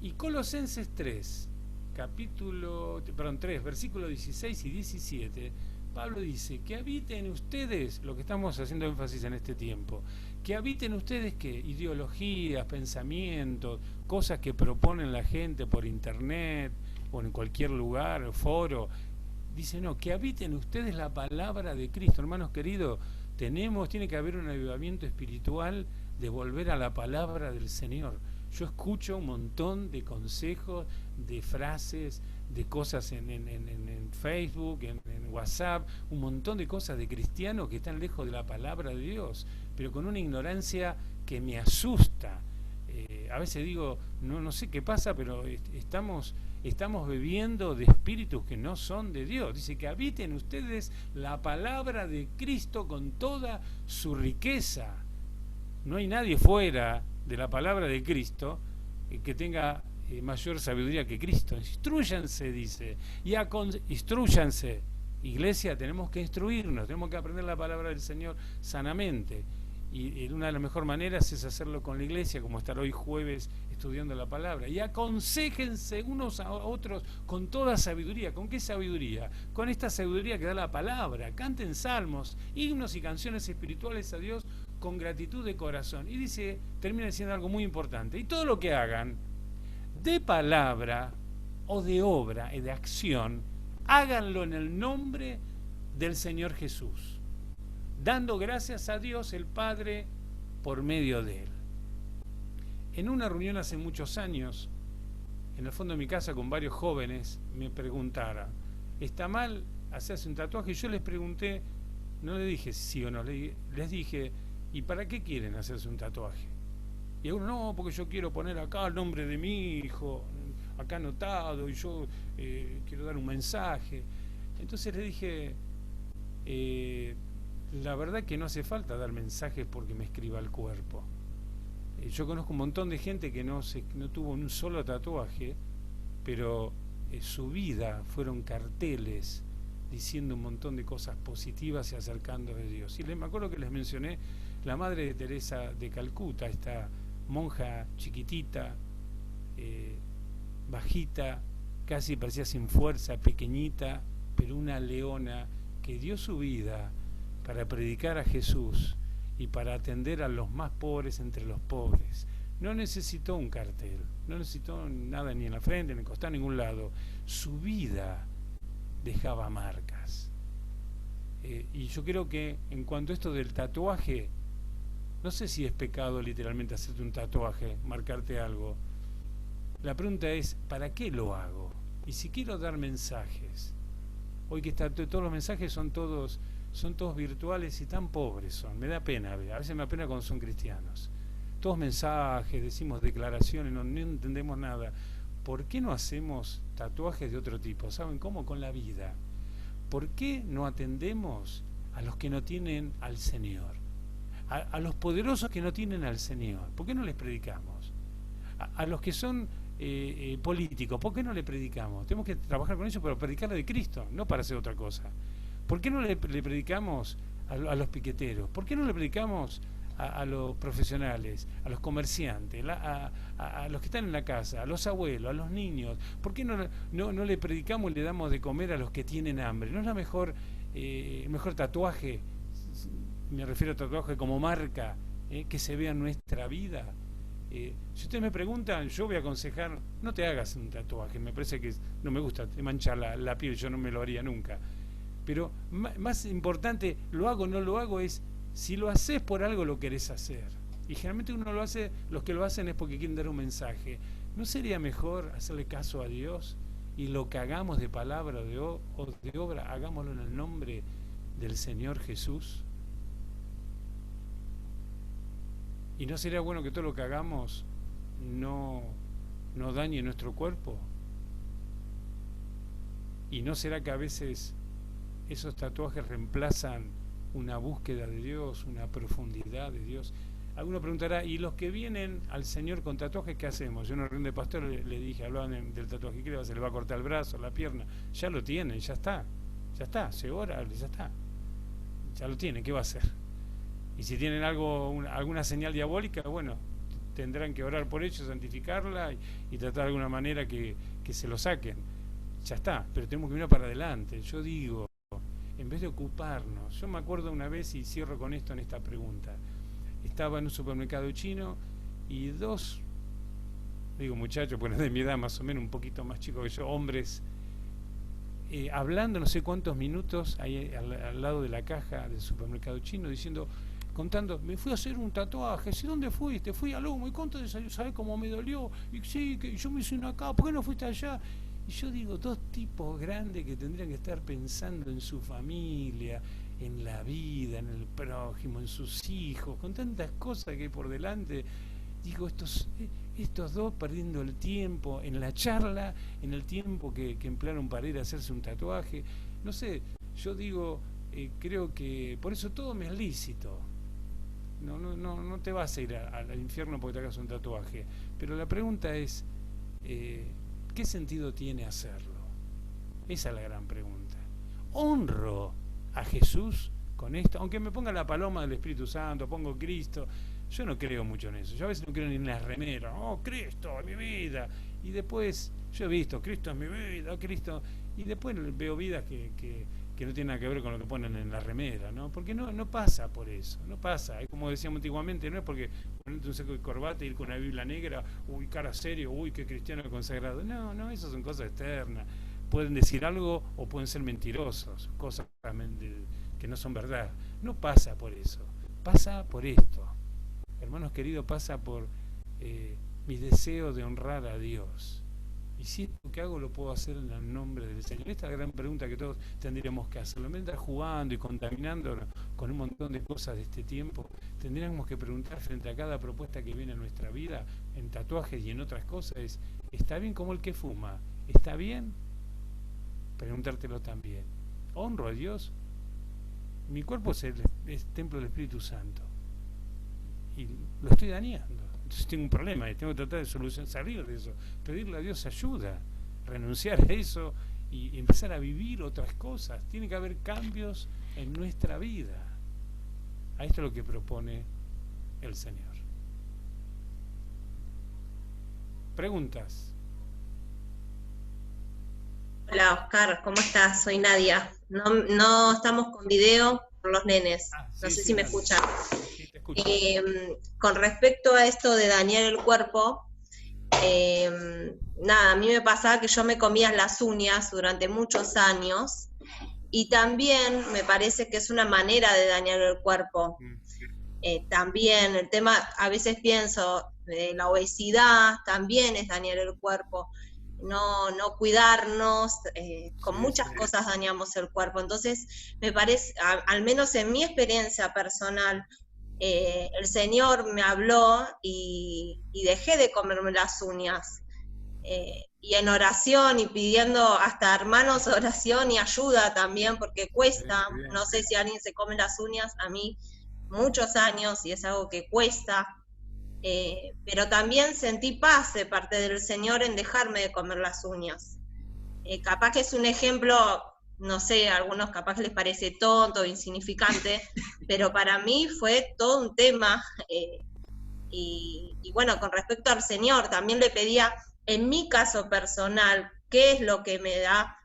Y Colosenses 3, 3, versículos 16 y 17, Pablo dice, que habiten ustedes, lo que estamos haciendo énfasis en este tiempo, que habiten ustedes que ideologías, pensamientos, cosas que proponen la gente por internet o en cualquier lugar, foro. Dice, no, que habiten ustedes la palabra de Cristo. Hermanos queridos, tiene que haber un avivamiento espiritual de volver a la palabra del Señor. Yo escucho un montón de consejos, de frases, de cosas en Facebook, en WhatsApp, un montón de cosas de cristianos que están lejos de la palabra de Dios, pero con una ignorancia que me asusta. A veces digo, no sé qué pasa, pero estamos bebiendo de espíritus que no son de Dios. Dice que habiten ustedes la palabra de Cristo con toda su riqueza. No hay nadie fuera de la palabra de Cristo que tenga mayor sabiduría que Cristo. Instrúyanse, dice. Instrúyanse. Iglesia, tenemos que instruirnos, tenemos que aprender la palabra del Señor sanamente. Y una de las mejores maneras es hacerlo con la iglesia, como estar hoy jueves estudiando la palabra. Y aconséjense unos a otros con toda sabiduría. ¿Con qué sabiduría? Con esta sabiduría que da la palabra. Canten salmos, himnos y canciones espirituales a Dios con gratitud de corazón. Y dice, termina diciendo algo muy importante. Y todo lo que hagan, de palabra o de obra y de acción, háganlo en el nombre del Señor Jesús, dando gracias a Dios el Padre por medio de Él. En una reunión hace muchos años, en el fondo de mi casa con varios jóvenes, me preguntaron, ¿está mal hacerse un tatuaje? Y yo les pregunté, no les dije sí o no, les dije, ¿y para qué quieren hacerse un tatuaje? Y uno, no, porque yo quiero poner acá el nombre de mi hijo, acá anotado, y yo quiero dar un mensaje. Entonces le dije, la verdad que no hace falta dar mensajes porque me escriba el cuerpo. Yo conozco un montón de gente que no tuvo un solo tatuaje, pero su vida fueron carteles diciendo un montón de cosas positivas y acercando a Dios. Y me acuerdo que les mencioné la Madre de Teresa de Calcuta, esta monja chiquitita, bajita, casi parecía sin fuerza, pequeñita, pero una leona que dio su vida para predicar a Jesús y para atender a los más pobres entre los pobres. No necesitó un cartel, no necesitó nada ni en la frente, ni en el costado, en ningún lado. Su vida dejaba marcas. Y yo creo que en cuanto a esto del tatuaje, no sé si es pecado literalmente hacerte un tatuaje, marcarte algo. La pregunta es, ¿para qué lo hago? Y si quiero dar mensajes, hoy que todos los mensajes son todos virtuales y tan pobres son, me da pena, a veces me da pena cuando son cristianos. Todos mensajes, decimos declaraciones, no entendemos nada. ¿Por qué no hacemos tatuajes de otro tipo? ¿Saben cómo? Con la vida. ¿Por qué no atendemos a los que no tienen al Señor? A los poderosos que no tienen al Señor. ¿Por qué no les predicamos? A los que son políticos, ¿por qué no le predicamos? Tenemos que trabajar con ellos para predicarle de Cristo, no para hacer otra cosa. ¿Por qué no le predicamos a los piqueteros? ¿Por qué no le predicamos a los profesionales, a los comerciantes, a los que están en la casa, a los abuelos, a los niños? ¿Por qué no le predicamos y le damos de comer a los que tienen hambre? ¿No es el mejor tatuaje, me refiero a tatuaje como marca, que se vea en nuestra vida? Si ustedes me preguntan, yo voy a aconsejar, no te hagas un tatuaje, me parece que no me gusta, te mancha la piel, yo no me lo haría nunca. Pero más importante, lo hago o no lo hago, es si lo haces por algo lo querés hacer. Y generalmente uno lo hace, los que lo hacen es porque quieren dar un mensaje. ¿No sería mejor hacerle caso a Dios y lo que hagamos de palabra o de obra, hagámoslo en el nombre del Señor Jesús? ¿Y no sería bueno que todo lo que hagamos no dañe nuestro cuerpo? ¿Y no será que a veces esos tatuajes reemplazan una búsqueda de Dios, una profundidad de Dios? Alguno preguntará, ¿y los que vienen al Señor con tatuajes, qué hacemos? Yo en una reunión de pastor le dije, hablaban del tatuaje, ¿qué le va a hacer? ¿Le va a cortar el brazo, la pierna? Ya lo tienen, ya está, se ora, ya está, ya lo tienen, ¿qué va a hacer? Y si tienen alguna señal diabólica, bueno, tendrán que orar por ellos, santificarla y tratar de alguna manera que se lo saquen. Ya está, pero tenemos que mirar para adelante. Yo digo, en vez de ocuparnos, yo me acuerdo una vez, y cierro con esto en esta pregunta, estaba en un supermercado chino y dos, digo muchachos, bueno, de mi edad más o menos, un poquito más chicos que yo, hombres, hablando no sé cuántos minutos ahí al lado de la caja del supermercado chino, contando, me fui a hacer un tatuaje. ¿Sí, dónde fuiste? Fui a Lomo. ¿Y cuánto desayuno? ¿Sabes cómo me dolió? Y sí, que yo me hice una acá. ¿Por qué no fuiste allá? Y yo digo, dos tipos grandes que tendrían que estar pensando en su familia, en la vida, en el prójimo, en sus hijos, con tantas cosas que hay por delante. Digo, estos dos perdiendo el tiempo en la charla, en el tiempo que emplearon para ir a hacerse un tatuaje. No sé, yo digo, creo que por eso todo me es lícito. No te vas a ir al infierno porque te hagas un tatuaje. Pero la pregunta es, ¿qué sentido tiene hacerlo? Esa es la gran pregunta. ¿Honro a Jesús con esto? Aunque me ponga la paloma del Espíritu Santo, pongo Cristo, yo no creo mucho en eso. Yo a veces no creo ni en las remeras. Oh, Cristo es mi vida. Y después, yo he visto, Cristo es mi vida, Cristo. Y después veo vidas que no tienen nada que ver con lo que ponen en la remera, ¿no? Porque no pasa por eso, no pasa. Es como decíamos antiguamente, no es porque ponerte un saco de corbata y ir con una Biblia negra, uy, cara serio, uy, qué cristiano consagrado. No, eso son cosas externas. Pueden decir algo o pueden ser mentirosos, cosas que no son verdad. No pasa por eso, pasa por esto. Hermanos queridos, pasa por mi deseo de honrar a Dios. Y si esto que hago lo puedo hacer en el nombre del Señor. Esta es la gran pregunta que todos tendríamos que hacer. En vez de estar jugando y contaminando con un montón de cosas de este tiempo, tendríamos que preguntar frente a cada propuesta que viene en nuestra vida, en tatuajes y en otras cosas, ¿está bien como el que fuma? ¿Está bien? Preguntártelo también. ¿Honro a Dios? Mi cuerpo es templo del Espíritu Santo. Y lo estoy dañando. Entonces tengo un problema y tengo que tratar de salir de eso, pedirle a Dios ayuda, renunciar a eso y empezar a vivir otras cosas. Tiene que haber cambios en nuestra vida. A esto es lo que propone el Señor. ¿Preguntas? Hola Oscar, ¿cómo estás? Soy Nadia. No estamos con video por los nenes. No sé si me escuchan. Sí, te escucho. Con respecto a esto de dañar el cuerpo, nada, a mí me pasaba que yo me comía las uñas durante muchos años y también me parece que es una manera de dañar el cuerpo. También el tema, a veces pienso, de la obesidad también es dañar el cuerpo. No cuidarnos, con muchas cosas dañamos el cuerpo. Entonces, me parece, al menos en mi experiencia personal, el Señor me habló y dejé de comerme las uñas. Y en oración y pidiendo hasta hermanos oración y ayuda también, porque cuesta, no sé si alguien se come las uñas, a mí muchos años y es algo que cuesta. Pero también sentí paz de parte del Señor en dejarme de comer las uñas. Capaz que es un ejemplo, no sé, a algunos capaz que les parece tonto, insignificante, pero para mí fue todo un tema. Y bueno, con respecto al Señor, también le pedía, en mi caso personal, ¿qué es lo que me da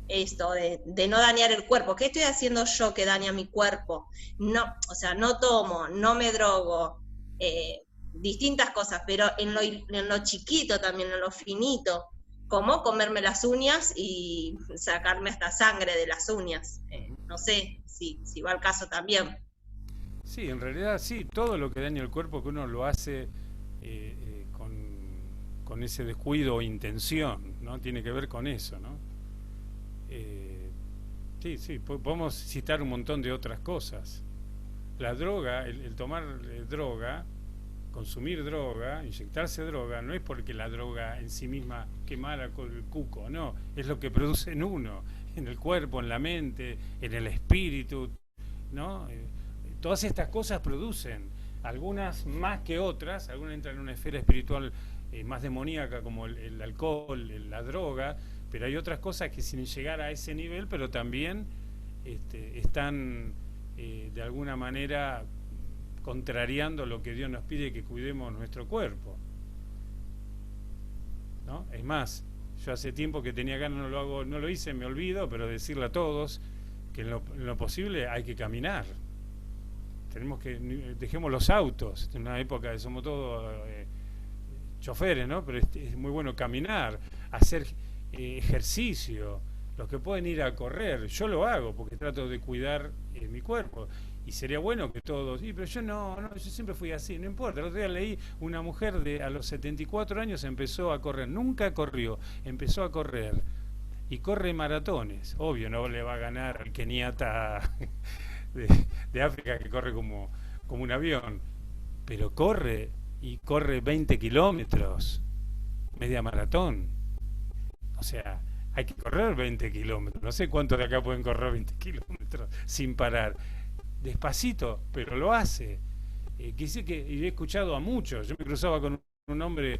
esto de no dañar el cuerpo? ¿Qué estoy haciendo yo que daña mi cuerpo? No, o sea, no tomo, no me drogo, distintas cosas, pero en lo chiquito también, en lo finito, como comerme las uñas y sacarme hasta sangre de las uñas. No sé si va al caso también. Sí, en realidad sí, todo lo que daña el cuerpo que uno lo hace con ese descuido o intención, ¿no? Tiene que ver con eso, ¿no? Sí, podemos citar un montón de otras cosas. La droga, el tomar droga, consumir droga, inyectarse droga, no es porque la droga en sí misma quemara con el cuco, no, es lo que produce en uno, en el cuerpo, en la mente, en el espíritu, ¿no? Todas estas cosas producen, algunas más que otras, algunas entran en una esfera espiritual más demoníaca como el alcohol, la droga, pero hay otras cosas que sin llegar a ese nivel, pero también están de alguna manera contrariando lo que Dios nos pide, que cuidemos nuestro cuerpo, ¿no? Es más, yo hace tiempo que tenía ganas, no lo hice, me olvido, pero decirle a todos que en lo posible hay que caminar. Dejemos los autos, en una época somos todos choferes, ¿no? Pero es muy bueno caminar, hacer ejercicio. Los que pueden ir a correr, yo lo hago porque trato de cuidar mi cuerpo. Y sería bueno que todos, pero yo yo siempre fui así, no importa. El otro día leí una mujer a los 74 años empezó a correr, nunca corrió, empezó a correr y corre maratones. Obvio, no le va a ganar al keniata de África que corre como un avión, pero corre y corre 20 kilómetros, media maratón. O sea, hay que correr 20 kilómetros. No sé cuántos de acá pueden correr 20 kilómetros sin parar. Despacito, pero lo hace. Y he escuchado a muchos. Yo me cruzaba con un hombre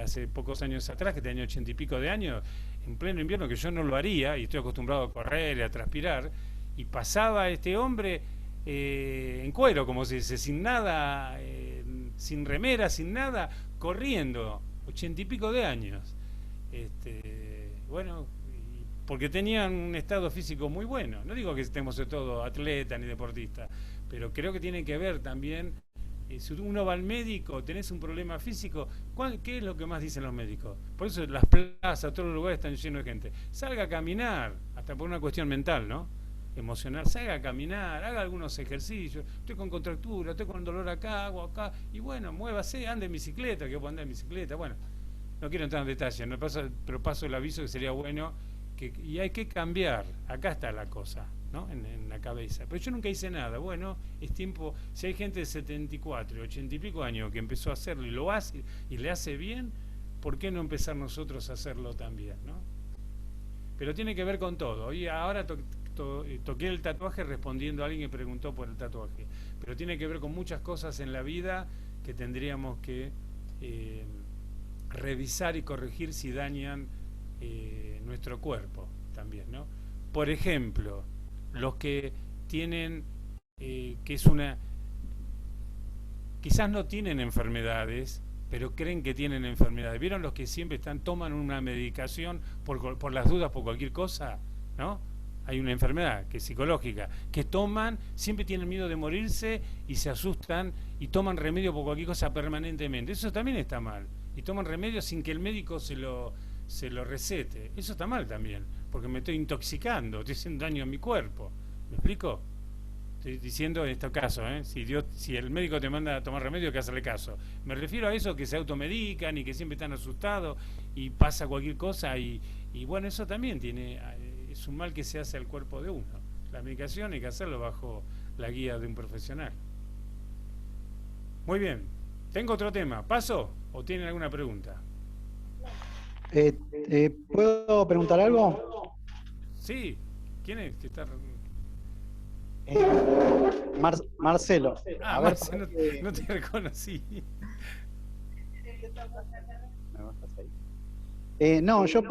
hace pocos años atrás, que tenía 80 y pico de años, en pleno invierno, que yo no lo haría, y estoy acostumbrado a correr y a transpirar, y pasaba este hombre en cuero, como se dice, sin nada, sin remera, sin nada, corriendo, 80 y pico de años. Bueno, porque tenían un estado físico muy bueno. No digo que estemos de todo atletas ni deportistas, pero creo que tiene que ver también, si uno va al médico, tenés un problema físico, ¿qué es lo que más dicen los médicos? Por eso las plazas, todos los lugares están llenos de gente. Salga a caminar, hasta por una cuestión mental, ¿no? Emocional, salga a caminar, haga algunos ejercicios, estoy con contractura, estoy con dolor acá, hago acá, y bueno, muévase, ande en bicicleta, que puedo andar en bicicleta, bueno, no quiero entrar en detalle, pero paso el aviso que sería bueno, y hay que cambiar, acá está la cosa, ¿no? En la cabeza, pero yo nunca hice nada. Bueno, es tiempo, si hay gente de 74, 80 y pico años que empezó a hacerlo y lo hace y le hace bien, ¿por qué no empezar nosotros a hacerlo también, ¿no? Pero tiene que ver con todo. Y ahora toqué el tatuaje respondiendo a alguien que preguntó por el tatuaje, pero tiene que ver con muchas cosas en la vida que tendríamos que revisar y corregir si dañan nuestro cuerpo también, ¿no? Por ejemplo, los que tienen, que es quizás no tienen enfermedades, pero creen que tienen enfermedades. ¿Vieron los que siempre toman una medicación por las dudas, por cualquier cosa, ¿no? Hay una enfermedad que es psicológica, que toman, siempre tienen miedo de morirse y se asustan y toman remedio por cualquier cosa permanentemente. Eso también está mal. Y toman remedio sin que el médico se lo recete. Eso está mal también, porque me estoy intoxicando, estoy haciendo daño a mi cuerpo. ¿Me explico? Estoy diciendo en este caso, si el médico te manda a tomar remedio, hay que hacerle caso. Me refiero a eso, que se automedican y que siempre están asustados y pasa cualquier cosa y bueno, eso también es un mal que se hace al cuerpo de uno. La medicación hay que hacerlo bajo la guía de un profesional. Muy bien, tengo otro tema. ¿Paso o tienen alguna pregunta? ¿Puedo preguntar algo? Sí. ¿Quién es? ¿Qué está? Marcelo. A ver, Marcelo, no te reconocí. No, yo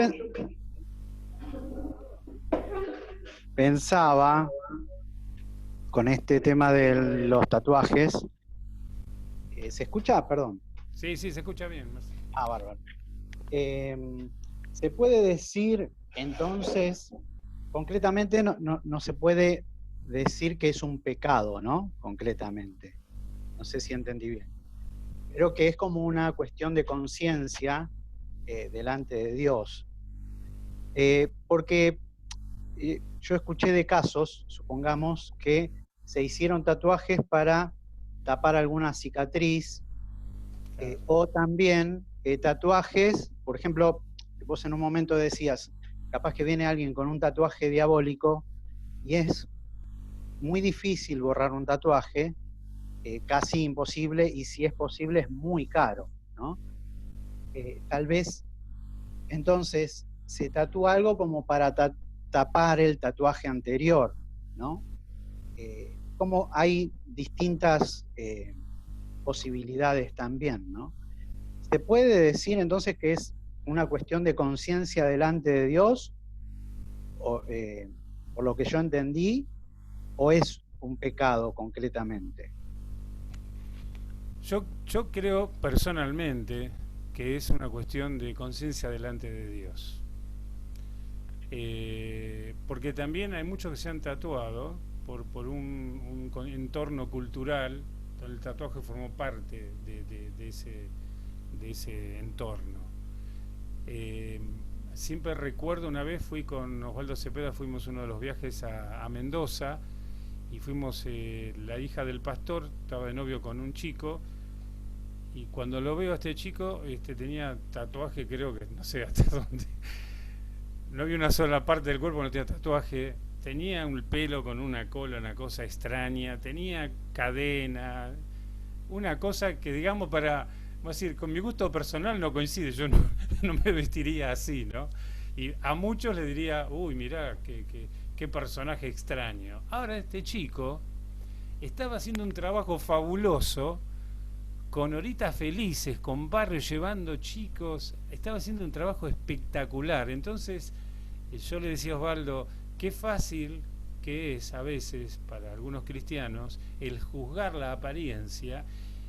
pensaba con este tema de los tatuajes. ¿Se escucha? Perdón. Sí, se escucha bien, Marcelo. Bárbaro. ¿Se puede decir entonces, concretamente no se puede decir que es un pecado, ¿no? Concretamente. No sé si entendí bien. Pero que es como una cuestión de conciencia delante de Dios. Porque yo escuché de casos, supongamos, que se hicieron tatuajes para tapar alguna cicatriz, o también tatuajes, por ejemplo, vos en un momento decías, capaz que viene alguien con un tatuaje diabólico y es muy difícil borrar un tatuaje, casi imposible, y si es posible es muy caro, ¿no? Tal vez entonces se tatúa algo como para tapar el tatuaje anterior, ¿no? Como hay distintas posibilidades también, ¿no? ¿Se puede decir entonces que es una cuestión de conciencia delante de Dios, por lo que yo entendí, o es un pecado concretamente? Yo creo personalmente que es una cuestión de conciencia delante de Dios. Porque también hay muchos que se han tatuado por un entorno cultural, donde el tatuaje formó parte de ese entorno. Siempre recuerdo, una vez fui con Osvaldo Cepeda, fuimos uno de los viajes a Mendoza, y fuimos, la hija del pastor estaba de novio con un chico, y cuando lo veo a este chico, tenía tatuaje, creo que no sé hasta dónde, no había una sola parte del cuerpo, no tenía tatuaje, tenía un pelo con una cola, una cosa extraña, tenía cadena, una cosa que, digamos, vamos a decir, con mi gusto personal no coincide, yo no me vestiría así, ¿no? Y a muchos le diría, uy, mirá, qué personaje extraño. Ahora este chico estaba haciendo un trabajo fabuloso con horitas felices, con barrios, llevando chicos, estaba haciendo un trabajo espectacular. Entonces yo le decía a Osvaldo, qué fácil que es a veces para algunos cristianos el juzgar la apariencia,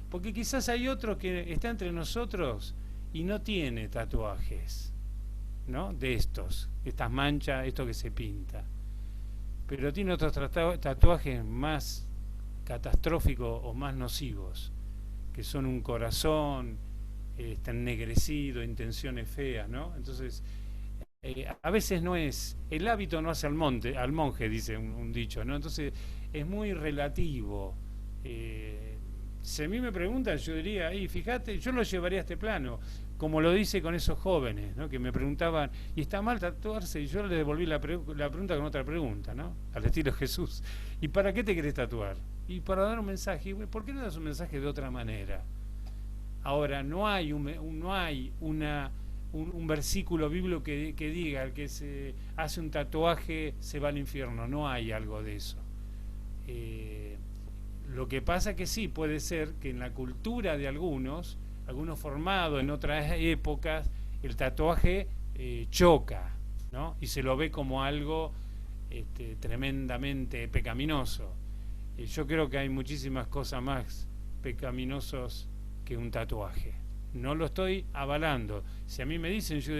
porque quizás hay otro que está entre nosotros y no tiene tatuajes, ¿no? De estas manchas, esto que se pinta, pero tiene otros tatuajes más catastróficos o más nocivos, que son un corazón está ennegrecido, intenciones feas, ¿no? Entonces a veces no es, el hábito no hace al monje, dice un dicho, ¿no? Entonces es muy relativo. Si a mí me preguntan, yo diría, fíjate, yo lo llevaría a este plano, como lo dice con esos jóvenes, ¿no? Que me preguntaban, ¿y está mal tatuarse? Y yo le devolví la pregunta con otra pregunta, ¿no? Al estilo Jesús. ¿Y para qué te querés tatuar? Y para dar un mensaje. ¿Por qué no das un mensaje de otra manera? Ahora, no hay un versículo bíblico que diga, el que se hace un tatuaje se va al infierno. No hay algo de eso. Lo que pasa que sí, puede ser que en la cultura de algunos formados en otras épocas, el tatuaje choca, ¿no? Y se lo ve como algo tremendamente pecaminoso. Yo creo que hay muchísimas cosas más pecaminosas que un tatuaje. No lo estoy avalando. Si a mí me dicen, yo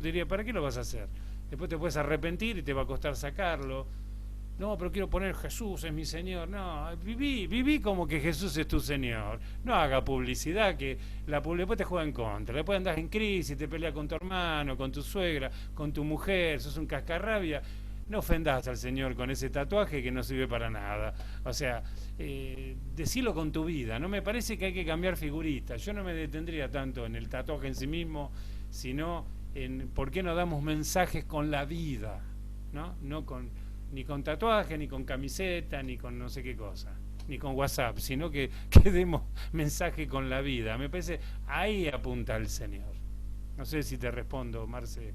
te diría, ¿para qué lo vas a hacer? Después te puedes arrepentir y te va a costar sacarlo. No, pero quiero poner Jesús es mi Señor. No, viví como que Jesús es tu Señor. No haga publicidad, que después te juega en contra. Después andás en crisis, te peleas con tu hermano, con tu suegra, con tu mujer, sos un cascarrabia. No ofendas al Señor con ese tatuaje que no sirve para nada. O sea, decilo con tu vida. No me parece que hay que cambiar figuritas. Yo no me detendría tanto en el tatuaje en sí mismo, sino en por qué no damos mensajes con la vida, ¿no? Ni con tatuaje, ni con camiseta, ni con no sé qué cosa, ni con WhatsApp, sino que demos mensaje con la vida. Me parece, ahí apunta el Señor. No sé si te respondo, Marce.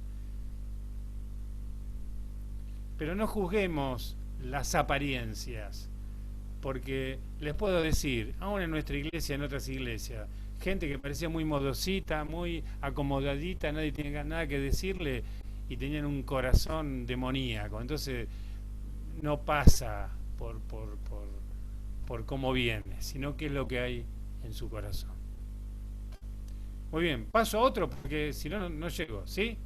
Pero no juzguemos las apariencias, porque les puedo decir, aún en nuestra iglesia, en otras iglesias, gente que parecía muy modosita, muy acomodadita, nadie tenía nada que decirle y tenían un corazón demoníaco. Entonces no pasa por cómo viene, sino qué es lo que hay en su corazón. Muy bien, paso a otro, porque si no, no llego, ¿sí?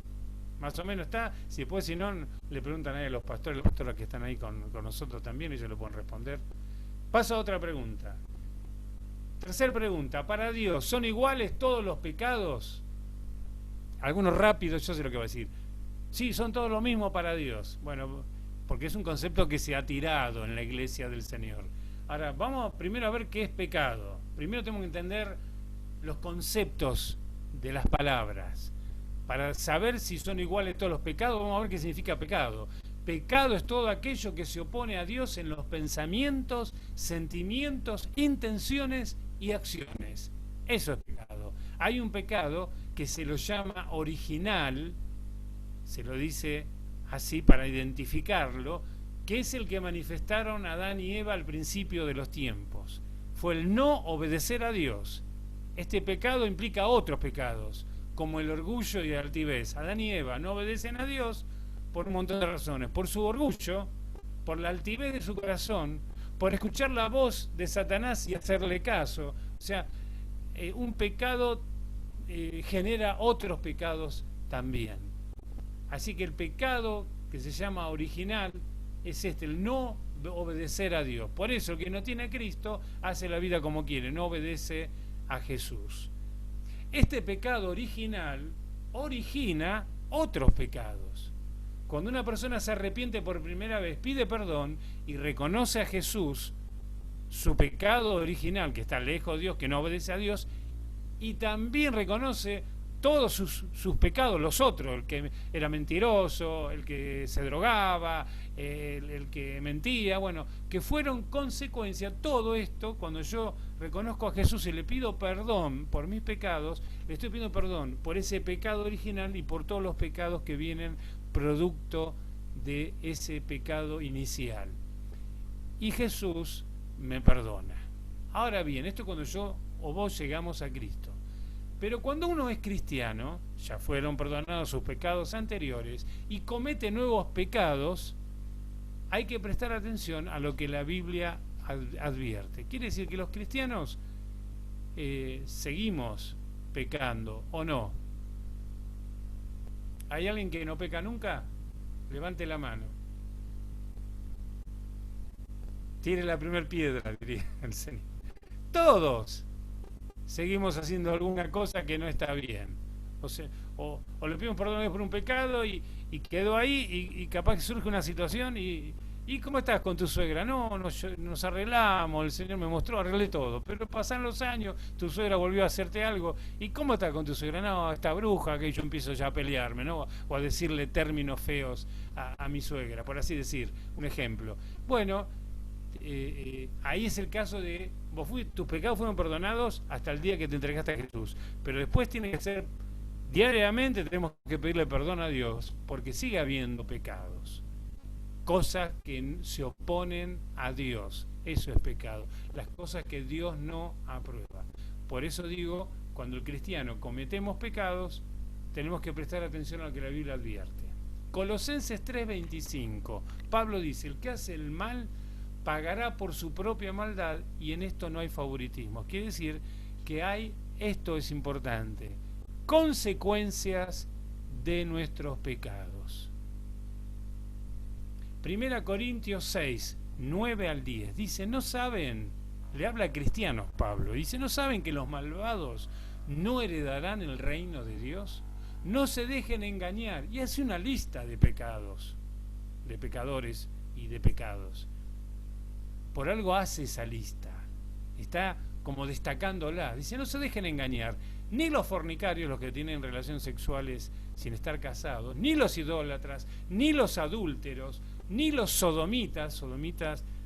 Más o menos está. Si después, si no, le preguntan a los pastores, las pastoras que están ahí con nosotros también, ellos lo pueden responder. Paso a otra pregunta. Tercer pregunta, para Dios, ¿son iguales todos los pecados? Algunos rápidos, yo sé lo que va a decir. Sí, son todos lo mismo para Dios. Bueno, porque es un concepto que se ha tirado en la iglesia del Señor. Ahora, vamos primero a ver qué es pecado. Primero tenemos que entender los conceptos de las palabras. Para saber si son iguales todos los pecados, vamos a ver qué significa pecado. Pecado es todo aquello que se opone a Dios en los pensamientos, sentimientos, intenciones y acciones. Eso es pecado. Hay un pecado que se lo llama original, se lo dice así para identificarlo, que es el que manifestaron Adán y Eva al principio de los tiempos. Fue el no obedecer a Dios. Este pecado implica otros pecados, como el orgullo y la altivez. Adán y Eva no obedecen a Dios por un montón de razones. Por su orgullo, por la altivez de su corazón, por escuchar la voz de Satanás y hacerle caso. O sea, un pecado genera otros pecados también. Así que el pecado que se llama original es el no obedecer a Dios. Por eso el que no tiene a Cristo hace la vida como quiere, no obedece a Jesús. Este pecado original origina otros pecados. Cuando una persona se arrepiente por primera vez, pide perdón y reconoce a Jesús, su pecado original, que está lejos de Dios, que no obedece a Dios, y también reconoce todos sus pecados, los otros, el que era mentiroso, el que se drogaba, el que mentía, bueno, que fueron consecuencia. Todo esto, cuando yo reconozco a Jesús y le pido perdón por mis pecados, le estoy pidiendo perdón por ese pecado original y por todos los pecados que vienen producto de ese pecado inicial. Y Jesús me perdona. Ahora bien, esto es cuando yo o vos llegamos a Cristo. Pero cuando uno es cristiano, ya fueron perdonados sus pecados anteriores y comete nuevos pecados, hay que prestar atención a lo que la Biblia advierte. Quiere decir que los cristianos seguimos pecando, ¿o no? ¿Hay alguien que no peca nunca? Levante la mano. Tire la primera piedra, diría el Señor. Todos seguimos haciendo alguna cosa que no está bien. O sea, o le pedimos perdón por un pecado y quedó ahí y capaz que surge una situación y ¿cómo estás con tu suegra? No, nos arreglamos, el Señor me mostró, arreglé todo. Pero pasan los años, tu suegra volvió a hacerte algo. ¿Y cómo estás con tu suegra? No, esta bruja, que yo empiezo ya a pelearme, ¿no? O a decirle términos feos a mi suegra, por así decir, un ejemplo. Bueno, ahí es el caso de, tus pecados fueron perdonados hasta el día que te entregaste a Jesús. Pero después tiene que ser, diariamente tenemos que pedirle perdón a Dios, porque sigue habiendo pecados. Cosas que se oponen a Dios, eso es pecado. Las cosas que Dios no aprueba. Por eso digo, cuando el cristiano cometemos pecados, tenemos que prestar atención a lo que la Biblia advierte. Colosenses 3:25, Pablo dice, el que hace el mal pagará por su propia maldad, y en esto no hay favoritismo. Quiere decir que hay, esto es importante, consecuencias de nuestros pecados. 1 Corintios 6, 9 al 10, dice, no saben, le habla a cristianos Pablo, dice, no saben que los malvados no heredarán el reino de Dios. No se dejen engañar, y hace una lista de pecados, de pecadores y de pecados. Por algo hace esa lista, está como destacándola, dice, no se dejen engañar, ni los fornicarios, los que tienen relaciones sexuales sin estar casados, ni los idólatras, ni los adúlteros, ni los sodomitas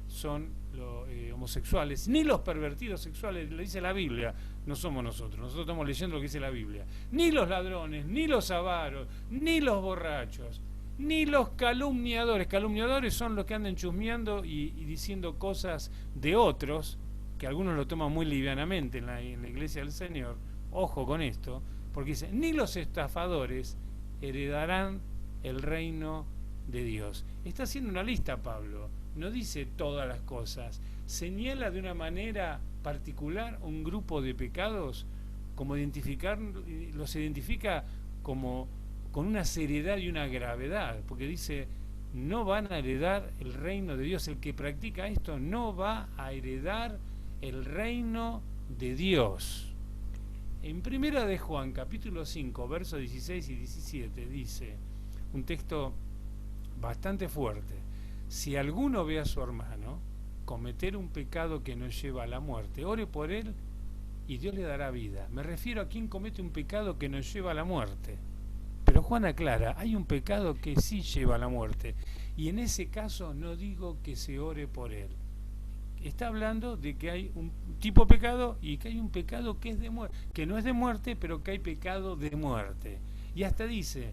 son los homosexuales, ni los pervertidos sexuales, lo dice la Biblia, no somos nosotros estamos leyendo lo que dice la Biblia, ni los ladrones, ni los avaros, ni los borrachos, ni los calumniadores son los que andan chusmeando y diciendo cosas de otros, que algunos lo toman muy livianamente en la iglesia del Señor, ojo con esto, porque dice, ni los estafadores heredarán el reino de Dios. Está haciendo una lista Pablo, no dice todas las cosas, señala de una manera particular un grupo de pecados, como los identifica como con una seriedad y una gravedad, porque dice, no van a heredar el reino de Dios, el que practica esto no va a heredar el reino de Dios. En 1 de Juan, capítulo 5, versos 16 y 17, dice, un texto bastante fuerte, si alguno ve a su hermano cometer un pecado que nos lleva a la muerte, ore por él y Dios le dará vida. Me refiero a quien comete un pecado que nos lleva a la muerte. Pero Juan aclara, hay un pecado que sí lleva a la muerte, y en ese caso no digo que se ore por él. Está hablando de que hay un tipo de pecado y que hay un pecado que es de muerte, que no es de muerte, pero que hay pecado de muerte. Y hasta dice,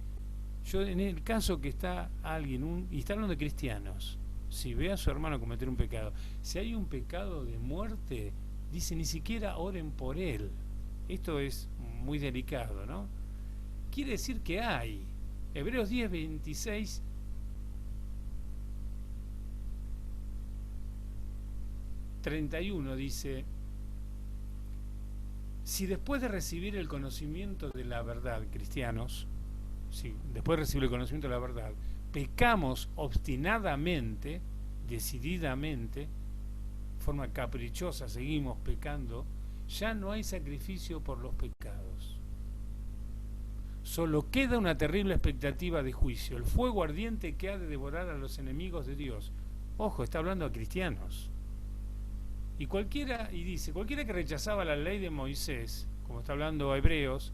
yo en el caso que está alguien, y está hablando de cristianos, si ve a su hermano cometer un pecado, si hay un pecado de muerte, dice, ni siquiera oren por él. Esto es muy delicado, ¿no? Quiere decir que hay. Hebreos 10, 26 31 dice, si después de recibir el conocimiento de la verdad, cristianos, si después de recibir el conocimiento de la verdad, pecamos obstinadamente, decididamente, de forma caprichosa, seguimos pecando, ya no hay sacrificio por los pecados. Solo queda una terrible expectativa de juicio, el fuego ardiente que ha de devorar a los enemigos de Dios. Ojo, está hablando a cristianos. Y dice, cualquiera que rechazaba la ley de Moisés, como está hablando a Hebreos,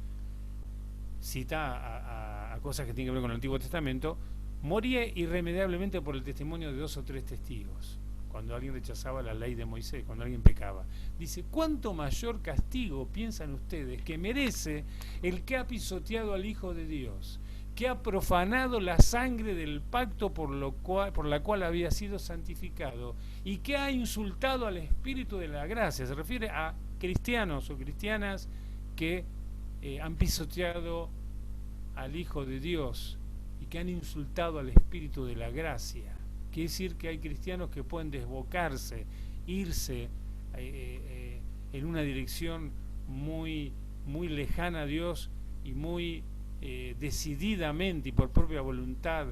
cita a cosas que tienen que ver con el Antiguo Testamento, moría irremediablemente por el testimonio de 2 o 3 testigos. Cuando alguien rechazaba la ley de Moisés, cuando alguien pecaba. Dice, ¿cuánto mayor castigo piensan ustedes que merece el que ha pisoteado al Hijo de Dios, que ha profanado la sangre del pacto por la cual había sido santificado, y que ha insultado al Espíritu de la gracia. Se refiere a cristianos o cristianas que han pisoteado al Hijo de Dios y que han insultado al Espíritu de la gracia. Quiere decir que hay cristianos que pueden desbocarse, irse en una dirección muy, muy lejana a Dios y muy decididamente y por propia voluntad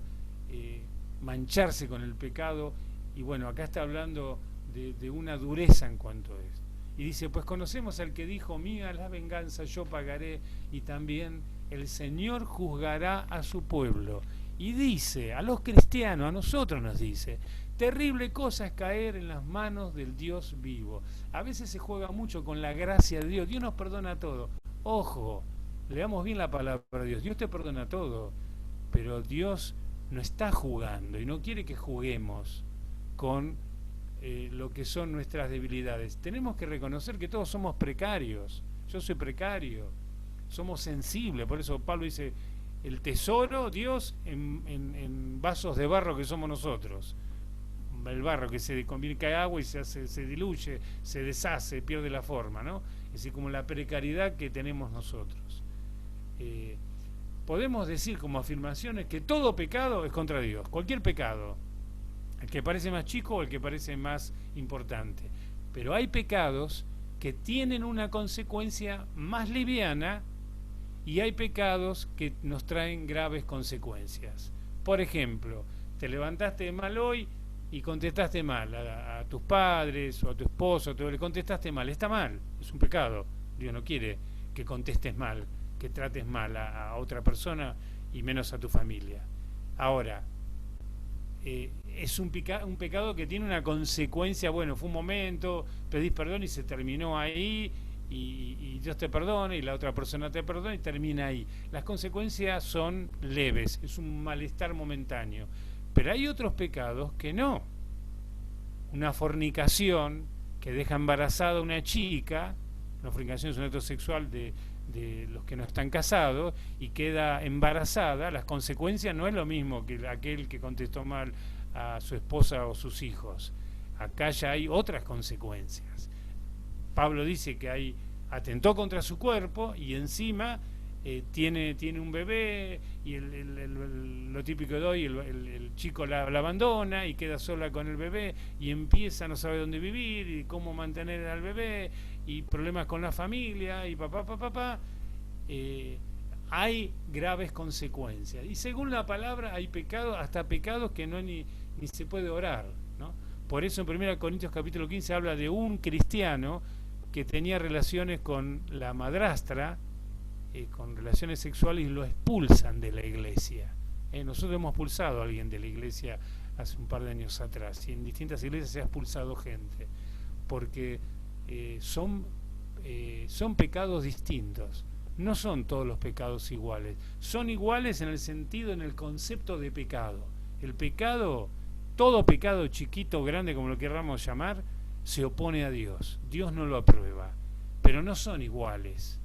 mancharse con el pecado. Y bueno, acá está hablando de una dureza en cuanto a esto. Y dice, pues conocemos al que dijo, mía la venganza, yo pagaré, y también el Señor juzgará a su pueblo. Y dice, a los cristianos, a nosotros nos dice, terrible cosa es caer en las manos del Dios vivo. A veces se juega mucho con la gracia de Dios. Dios nos perdona todo. Ojo, leamos bien la palabra de Dios. Dios te perdona todo, pero Dios no está jugando y no quiere que juguemos con lo que son nuestras debilidades. Tenemos que reconocer que todos somos precarios. Yo soy precario. Somos sensibles. Por eso Pablo dice, el tesoro, Dios, en vasos de barro que somos nosotros. El barro que se convierte en agua y se diluye, se deshace, pierde la forma, ¿no? Es decir, como la precariedad que tenemos nosotros. Podemos decir como afirmaciones que todo pecado es contra Dios, cualquier pecado, el que parece más chico o el que parece más importante, pero hay pecados que tienen una consecuencia más liviana y hay pecados que nos traen graves consecuencias. Por ejemplo, te levantaste mal hoy y contestaste mal a tus padres o a tu esposo, le contestaste mal, está mal, es un pecado. Dios no quiere que contestes mal, que trates mal a otra persona y menos a tu familia. Ahora, es un pecado que tiene una consecuencia. Bueno, fue un momento, pedís perdón y se terminó ahí, y Dios te perdona y la otra persona te perdona y termina ahí. Las consecuencias son leves, es un malestar momentáneo. Pero hay otros pecados que no. Una fornicación que deja embarazada a una chica, una fornicación es un acto sexual de los que no están casados y queda embarazada, las consecuencias no es lo mismo que aquel que contestó mal a su esposa o sus hijos. Acá ya hay otras consecuencias. Pablo dice que atentó contra su cuerpo y encima tiene un bebé y lo típico de hoy, el chico la abandona y queda sola con el bebé y empieza, no sabe dónde vivir y cómo mantener al bebé y problemas con la familia y papá. Hay graves consecuencias y según la palabra hay pecados, hasta pecados que no ni se puede orar, ¿no? Por eso en 1 Corintios capítulo 15 habla de un cristiano que tenía relaciones con la madrastra, con relaciones sexuales, y lo expulsan de la iglesia. Nosotros hemos expulsado a alguien de la iglesia hace un par de años atrás, y en distintas iglesias se ha expulsado gente, porque son pecados distintos. No son todos los pecados iguales. Son iguales en el sentido, en el concepto de pecado. El pecado, todo pecado, chiquito o grande, como lo queramos llamar, se opone a Dios. Dios no lo aprueba. Pero no son iguales.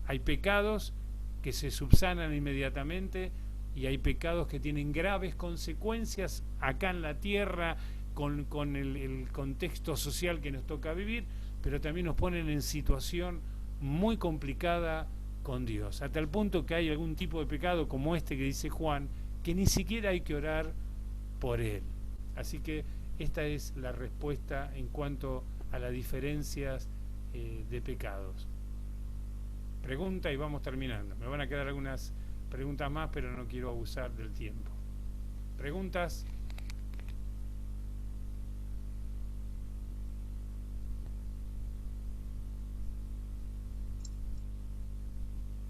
Hay pecados que se subsanan inmediatamente y hay pecados que tienen graves consecuencias acá en la tierra con el contexto social que nos toca vivir, pero también nos ponen en situación muy complicada con Dios, hasta el punto que hay algún tipo de pecado como este que dice Juan, que ni siquiera hay que orar por él. Así que esta es la respuesta en cuanto a las diferencias de pecados. Pregunta y vamos terminando. Me van a quedar algunas preguntas más, pero no quiero abusar del tiempo. ¿Preguntas?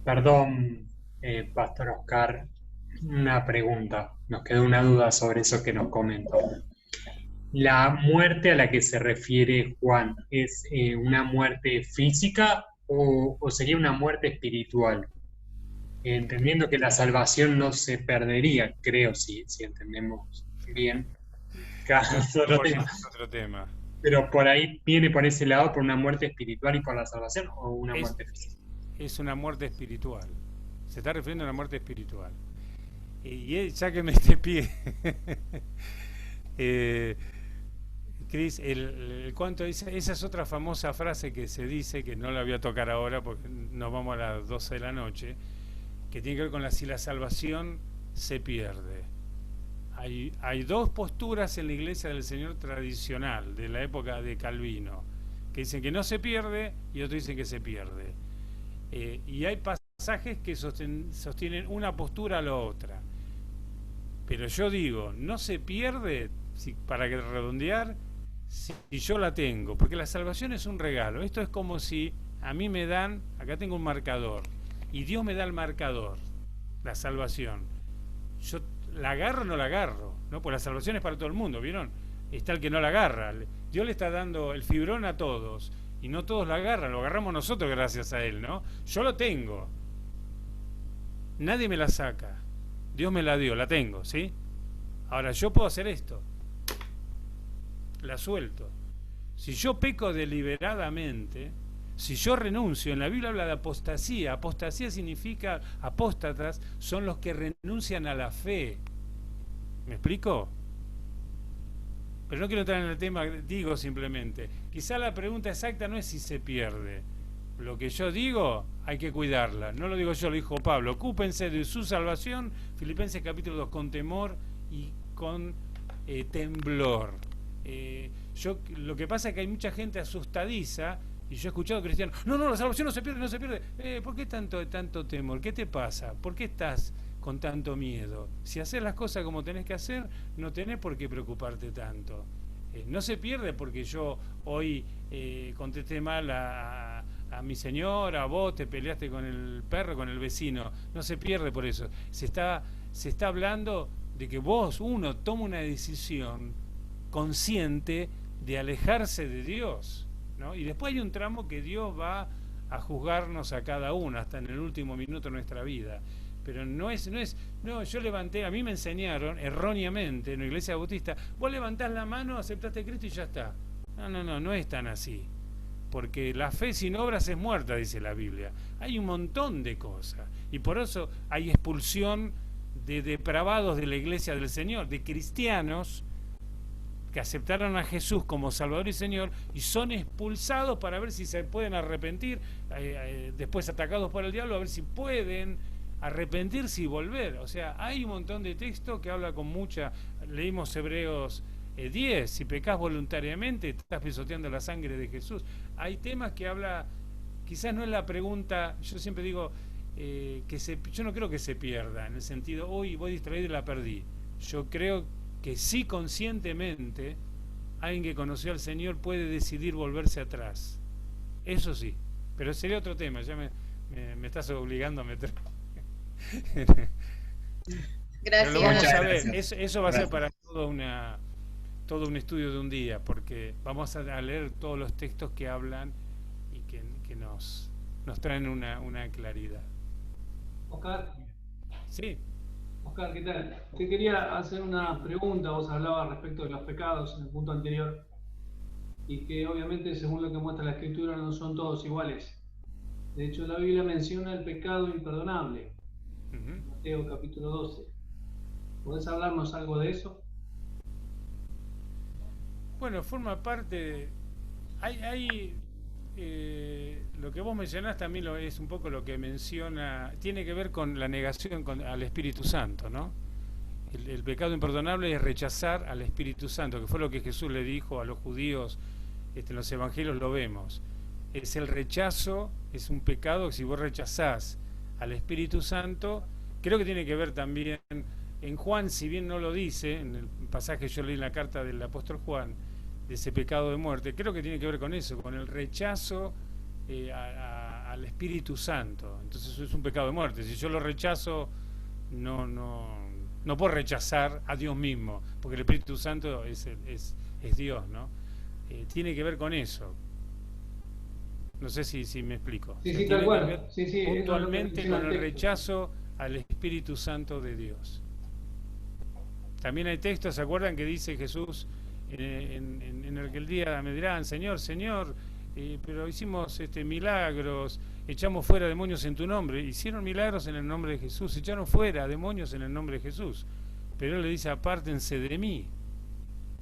Perdón, Pastor Oscar, una pregunta. Nos quedó una duda sobre eso que nos comentó. ¿La muerte a la que se refiere Juan es una muerte física o sería una muerte espiritual? Entendiendo que la salvación no se perdería, creo, si entendemos bien. Otro tema. Pero por ahí viene por ese lado, por una muerte espiritual y por la salvación, o una muerte física. Es una muerte espiritual. Se está refiriendo a una muerte espiritual. Y sáqueme este pie. Cris, esa es otra famosa frase que se dice, que no la voy a tocar ahora porque nos vamos a las 12 de la noche, que tiene que ver con si la salvación se pierde. Hay dos posturas en la Iglesia del Señor tradicional, de la época de Calvino, que dicen que no se pierde y otros dicen que se pierde. Y hay pasajes que sostienen una postura a la otra. Pero yo digo, no se pierde, para que redondear, si yo la tengo, porque la salvación es un regalo. Esto es como si a mí me dan, acá tengo un marcador, y Dios me da el marcador, la salvación. Yo la agarro o no la agarro, ¿no? Pues la salvación es para todo el mundo, ¿vieron? Está el que no la agarra. Dios le está dando el fibrón a todos, y no todos la agarran, lo agarramos nosotros gracias a Él, ¿no? Yo lo tengo. Nadie me la saca. Dios me la dio, la tengo, ¿sí? Ahora, yo puedo hacer esto. La suelto. Si yo peco deliberadamente, si yo renuncio, en la Biblia habla de apostasía. Apostasía significa, apóstatas son los que renuncian a la fe. ¿Me explico? Pero no quiero entrar en el tema, digo simplemente. Quizá la pregunta exacta no es si se pierde. Lo que yo digo, hay que cuidarla. No lo digo yo, lo dijo Pablo. Ocúpense de su salvación, Filipenses capítulo 2, con temor y con temblor. Lo que pasa es que hay mucha gente asustadiza, y yo he escuchado cristianos, no, la salvación no se pierde, no se pierde. ¿Por qué tanto temor? ¿Qué te pasa? ¿Por qué estás con tanto miedo? Si haces las cosas como tenés que hacer, no tenés por qué preocuparte tanto. No se pierde porque yo hoy contesté mal a mi señora, a vos te peleaste con el perro, con el vecino. No se pierde por eso. Se está hablando de que uno toma una decisión consciente de alejarse de Dios, ¿no? Y después hay un tramo que Dios va a juzgarnos a cada uno hasta en el último minuto de nuestra vida. Pero no, yo levanté, a mí me enseñaron erróneamente en la iglesia bautista, vos levantás la mano, aceptaste a Cristo y ya está. No es tan así. Porque la fe sin obras es muerta, dice la Biblia. Hay un montón de cosas. Y por eso hay expulsión de depravados de la iglesia del Señor, de cristianos que aceptaron a Jesús como Salvador y Señor y son expulsados para ver si se pueden arrepentir, después atacados por el diablo, a ver si pueden arrepentirse y volver. O sea, hay un montón de texto que habla con mucha... Leímos Hebreos 10, si pecás voluntariamente, estás pisoteando la sangre de Jesús. Hay temas que habla, quizás no es la pregunta, yo siempre digo, yo no creo que se pierda, en el sentido, hoy voy distraído y la perdí. Yo creo que sí, conscientemente, alguien que conoció al Señor puede decidir volverse atrás. Eso sí, pero sería otro tema, ya me estás obligando a meter... Gracias. Pero lo vamos a ver, eso va a ser para todo un estudio de un día, porque vamos a leer todos los textos que hablan y que nos traen una claridad. Oscar. Sí. Oscar, ¿qué tal? Te quería hacer una pregunta. Vos hablabas respecto de los pecados en el punto anterior y que obviamente, según lo que muestra la Escritura, no son todos iguales. De hecho, la Biblia menciona el pecado imperdonable. Mateo capítulo 12. ¿Podés hablarnos algo de eso? Bueno, forma parte... lo que vos mencionás también es un poco lo que menciona, tiene que ver con la negación al Espíritu Santo, ¿no? El pecado imperdonable es rechazar al Espíritu Santo, que fue lo que Jesús le dijo a los judíos, en los evangelios lo vemos. Es el rechazo, es un pecado que si vos rechazás al Espíritu Santo, creo que tiene que ver también, en Juan, si bien no lo dice, en el pasaje que yo leí en la carta del apóstol Juan, de ese pecado de muerte, creo que tiene que ver con eso, con el rechazo al Espíritu Santo. Entonces eso es un pecado de muerte. Si yo lo rechazo, no puedo rechazar a Dios mismo, porque el Espíritu Santo es Dios, ¿no? Tiene que ver con eso. No sé si me explico. Sí, tal cual. Puntualmente con el rechazo al Espíritu Santo de Dios. También hay textos, ¿se acuerdan que dice Jesús en el que el día me dirán, Señor, Señor, pero hicimos milagros, echamos fuera demonios en tu nombre. Hicieron milagros en el nombre de Jesús, echaron fuera demonios en el nombre de Jesús. Pero él le dice, apártense de mí,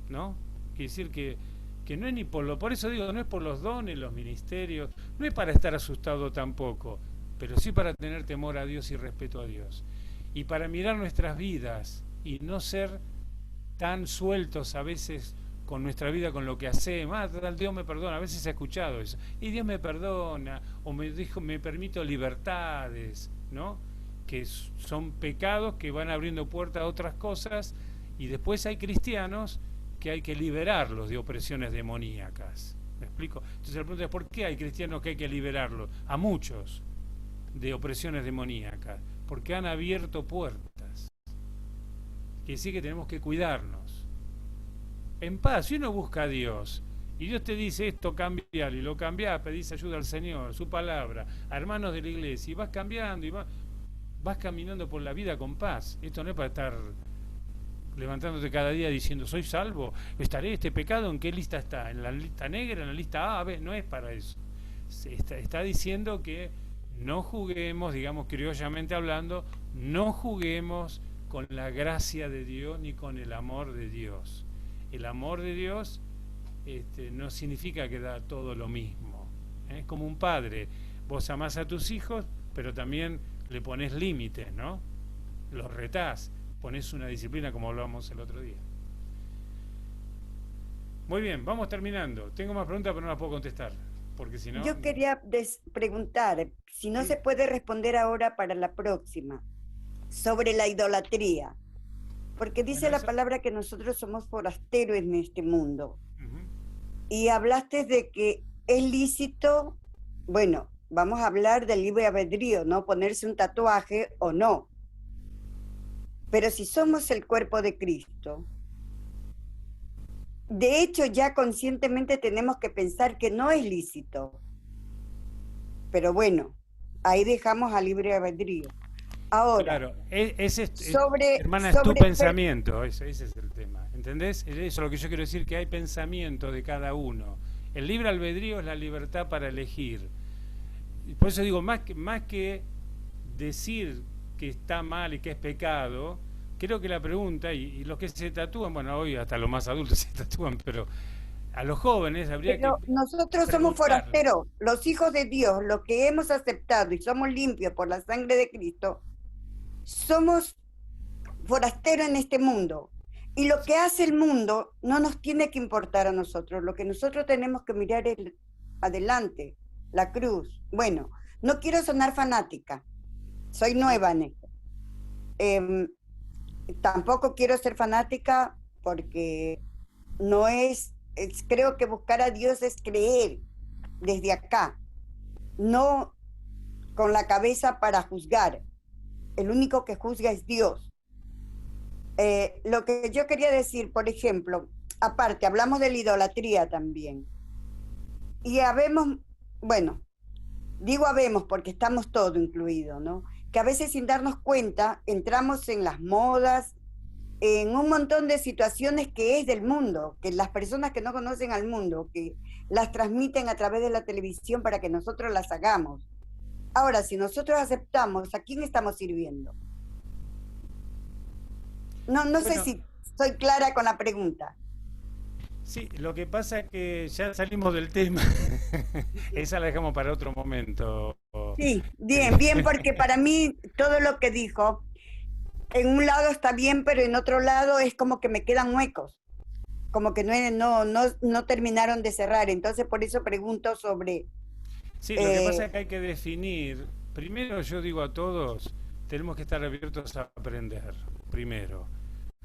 ¿no? Quiere decir que no es ni por eso digo, no es por los dones, los ministerios, no es para estar asustado tampoco, pero sí para tener temor a Dios y respeto a Dios. Y para mirar nuestras vidas y no ser tan sueltos a veces con nuestra vida, con lo que hacemos. Dios me perdona, a veces he escuchado eso, y Dios me perdona, o me permito libertades, ¿no? Que son pecados que van abriendo puertas a otras cosas, y después hay cristianos que hay que liberarlos de opresiones demoníacas. ¿Me explico? Entonces la pregunta es, ¿por qué hay cristianos que hay que liberarlos? A muchos de opresiones demoníacas, porque han abierto puertas. Quiere decir que tenemos que cuidarnos. En paz, si uno busca a Dios, y Dios te dice esto, cambiar, y lo cambiás, pedís ayuda al Señor, su palabra, a hermanos de la iglesia, y vas cambiando, y vas caminando por la vida con paz. Esto no es para estar levantándote cada día diciendo, soy salvo, estaré este pecado, ¿en qué lista está? ¿En la lista negra, en la lista A, B? No es para eso. Está diciendo que no juguemos, digamos criollamente hablando, no juguemos con la gracia de Dios ni con el amor de Dios. El amor de Dios no significa que da todo lo mismo. Es como un padre. Vos amás a tus hijos, pero también le pones límites, ¿no? Los retás, pones una disciplina como hablábamos el otro día. Muy bien, vamos terminando. Tengo más preguntas, pero no las puedo contestar, porque si no... Yo quería preguntar, si no se puede responder ahora para la próxima, sobre la idolatría. Porque dice la palabra que nosotros somos forasteros en este mundo. Y hablaste de que es lícito, bueno, vamos a hablar del libre albedrío, ¿no? Ponerse un tatuaje o no. Pero si somos el cuerpo de Cristo, de hecho ya conscientemente tenemos que pensar que no es lícito. Pero bueno, ahí dejamos al libre albedrío. Ahora, claro, hermana, es tu pensamiento, ese es el tema, ¿entendés? Eso es lo que yo quiero decir, que hay pensamiento de cada uno. El libre albedrío es la libertad para elegir. Por eso digo, más que decir que está mal y que es pecado, creo que la pregunta, y los que se tatúan, bueno, hoy hasta los más adultos se tatúan, pero a los jóvenes habría que... Nosotros somos forasteros, los hijos de Dios, los que hemos aceptado y somos limpios por la sangre de Cristo, somos forasteros en este mundo. Y lo que hace el mundo no nos tiene que importar a nosotros. Lo que nosotros tenemos que mirar es adelante, la cruz. Bueno, no quiero sonar fanática, soy nueva en esto. Tampoco quiero ser fanática porque no creo que buscar a Dios es creer desde acá, no con la cabeza para juzgar. El único que juzga es Dios. Lo que yo quería decir, por ejemplo, aparte, hablamos de la idolatría también. Y habemos, bueno, digo habemos porque estamos todo incluido, ¿no? Que a veces sin darnos cuenta entramos en las modas, en un montón de situaciones que es del mundo, que las personas que no conocen al mundo, que las transmiten a través de la televisión para que nosotros las hagamos. Ahora, si nosotros aceptamos, ¿a quién estamos sirviendo? No sé si soy clara con la pregunta. Sí, lo que pasa es que ya salimos del tema. Esa la dejamos para otro momento. Sí, bien, porque para mí todo lo que dijo, en un lado está bien, pero en otro lado es como que me quedan huecos, como que no terminaron de cerrar. Entonces por eso pregunto sobre... Sí, lo que pasa es que hay que definir. Primero yo digo a todos, tenemos que estar abiertos a aprender, primero.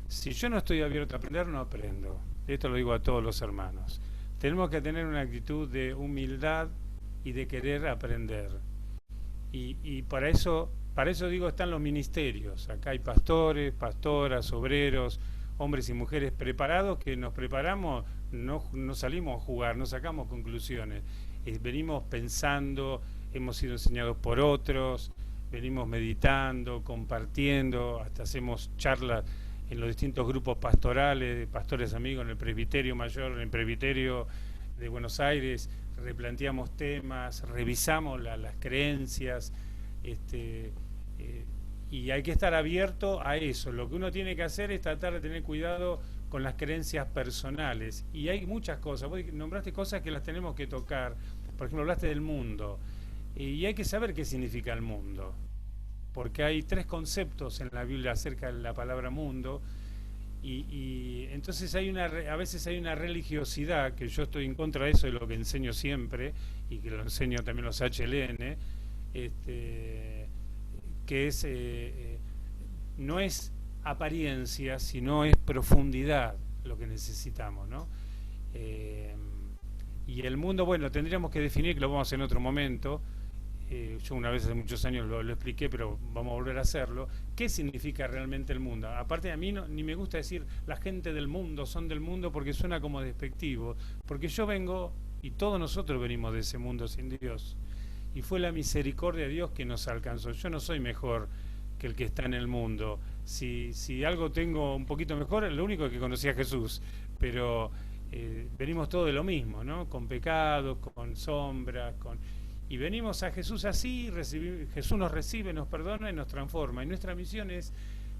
Si yo no estoy abierto a aprender, no aprendo. Esto lo digo a todos los hermanos. Tenemos que tener una actitud de humildad y de querer aprender. Y para eso digo, están los ministerios. Acá hay pastores, pastoras, obreros, hombres y mujeres preparados, que nos preparamos, no salimos a jugar, no sacamos conclusiones. Venimos pensando, hemos sido enseñados por otros, venimos meditando, compartiendo, hasta hacemos charlas en los distintos grupos pastorales, pastores amigos, en el presbiterio mayor, en el presbiterio de Buenos Aires, replanteamos temas, revisamos las creencias, y hay que estar abierto a eso. Lo que uno tiene que hacer es tratar de tener cuidado con las creencias personales, y hay muchas cosas. Vos nombraste cosas que las tenemos que tocar. Por ejemplo, hablaste del mundo, y hay que saber qué significa el mundo, porque hay 3 conceptos en la Biblia acerca de la palabra mundo, y entonces a veces hay una religiosidad, que yo estoy en contra de eso, de lo que enseño siempre, y que lo enseño también los HLN, que es no es apariencia, sino es profundidad lo que necesitamos, ¿no? Y el mundo, bueno, tendríamos que definir, que lo vamos a hacer en otro momento. Yo una vez hace muchos años lo expliqué, pero vamos a volver a hacerlo. ¿Qué significa realmente el mundo? Aparte, a mí ni me gusta decir la gente del mundo, son del mundo, porque suena como despectivo. Porque yo vengo, y todos nosotros venimos de ese mundo sin Dios. Y fue la misericordia de Dios que nos alcanzó. Yo no soy mejor que el que está en el mundo. Si algo tengo un poquito mejor, lo único es que conocí a Jesús. Pero venimos todos de lo mismo, ¿no? Con pecados, con sombras, y venimos a Jesús así, Jesús nos recibe, nos perdona y nos transforma. Y nuestra misión es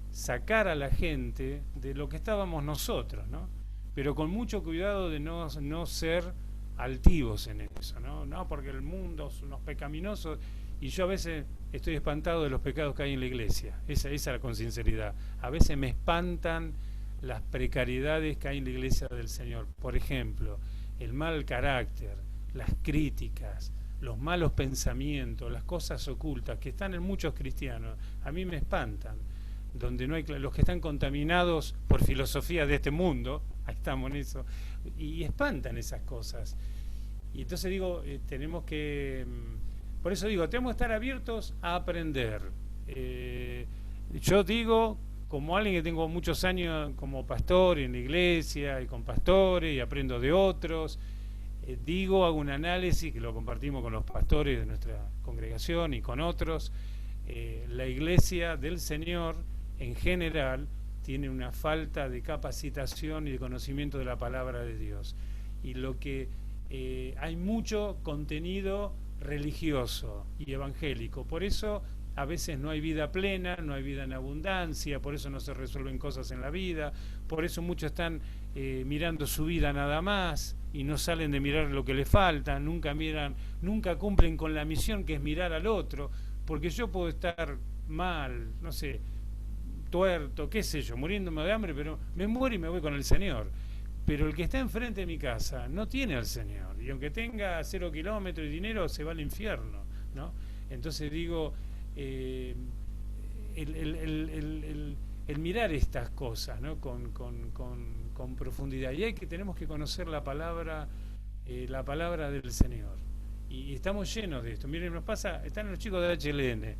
sacar a la gente de lo que estábamos nosotros, ¿no? Pero con mucho cuidado de no ser altivos en eso, ¿no? No, porque el mundo son unos pecaminosos, y yo a veces estoy espantado de los pecados que hay en la iglesia. Esa con sinceridad. A veces me espantan las precariedades que hay en la iglesia del Señor. Por ejemplo, el mal carácter, las críticas, los malos pensamientos, las cosas ocultas que están en muchos cristianos, a mí me espantan. Donde no hay, los que están contaminados por filosofía de este mundo, ahí estamos en eso, y espantan esas cosas. Y entonces digo, tenemos que, por eso digo, tenemos que estar abiertos a aprender. Yo digo, como alguien que tengo muchos años como pastor en la iglesia y con pastores y aprendo de otros, hago un análisis que lo compartimos con los pastores de nuestra congregación y con otros. La iglesia del Señor en general tiene una falta de capacitación y de conocimiento de la palabra de Dios, y hay mucho contenido religioso y evangélico. Por eso a veces no hay vida plena, no hay vida en abundancia, por eso no se resuelven cosas en la vida, por eso muchos están mirando su vida nada más y no salen de mirar lo que les falta, nunca cumplen con la misión, que es mirar al otro, porque yo puedo estar mal, no sé, tuerto, qué sé yo, muriéndome de hambre, pero me muero y me voy con el Señor. Pero el que está enfrente de mi casa no tiene al Señor, y aunque tenga 0 kilómetros y dinero, se va al infierno, ¿no? Entonces digo, el mirar estas cosas, ¿no? con profundidad, y tenemos que conocer la palabra del Señor, y estamos llenos de esto. Miren, nos pasa, están los chicos de HLN,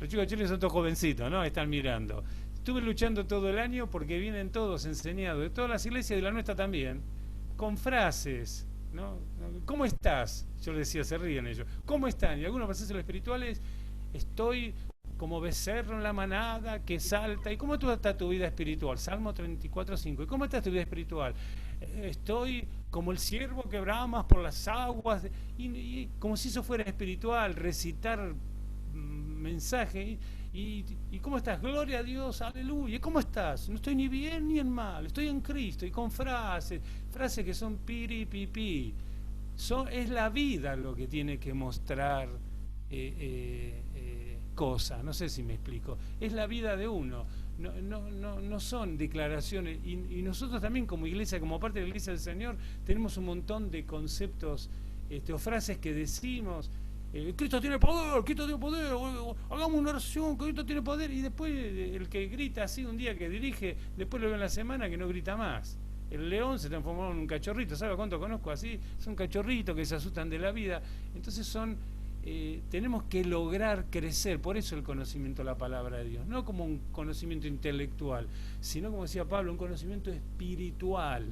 los chicos de HLN son todos jovencitos, ¿no? Están mirando. Estuve luchando todo el año porque vienen todos enseñados, de todas las iglesias, de la nuestra también, con frases, ¿no? ¿Cómo estás? Yo les decía, se ríen ellos. ¿Cómo están? Y algunos pasajes espirituales, estoy como becerro en la manada que salta. ¿Y cómo está tu vida espiritual? Salmo 34:5. ¿Y cómo está tu vida espiritual? Estoy como el ciervo que bramas por las aguas. Y como si eso fuera espiritual, recitar mensaje. ¿Y cómo estás? Gloria a Dios, aleluya. ¿Cómo estás? No estoy ni bien ni en mal, estoy en Cristo, y con frases que son piri, pipi. Es la vida lo que tiene que mostrar cosas, no sé si me explico. Es la vida de uno, no son declaraciones. Y nosotros también como iglesia, como parte de la iglesia del Señor, tenemos un montón de conceptos o frases que decimos. Cristo tiene poder, hagamos una oración, Cristo tiene poder, y después el que grita así un día que dirige, después lo veo en la semana que no grita más. El león se transformó en un cachorrito, ¿sabe cuánto conozco así? Son cachorritos que se asustan de la vida. Entonces tenemos que lograr crecer, por eso el conocimiento de la palabra de Dios, no como un conocimiento intelectual, sino, como decía Pablo, un conocimiento espiritual,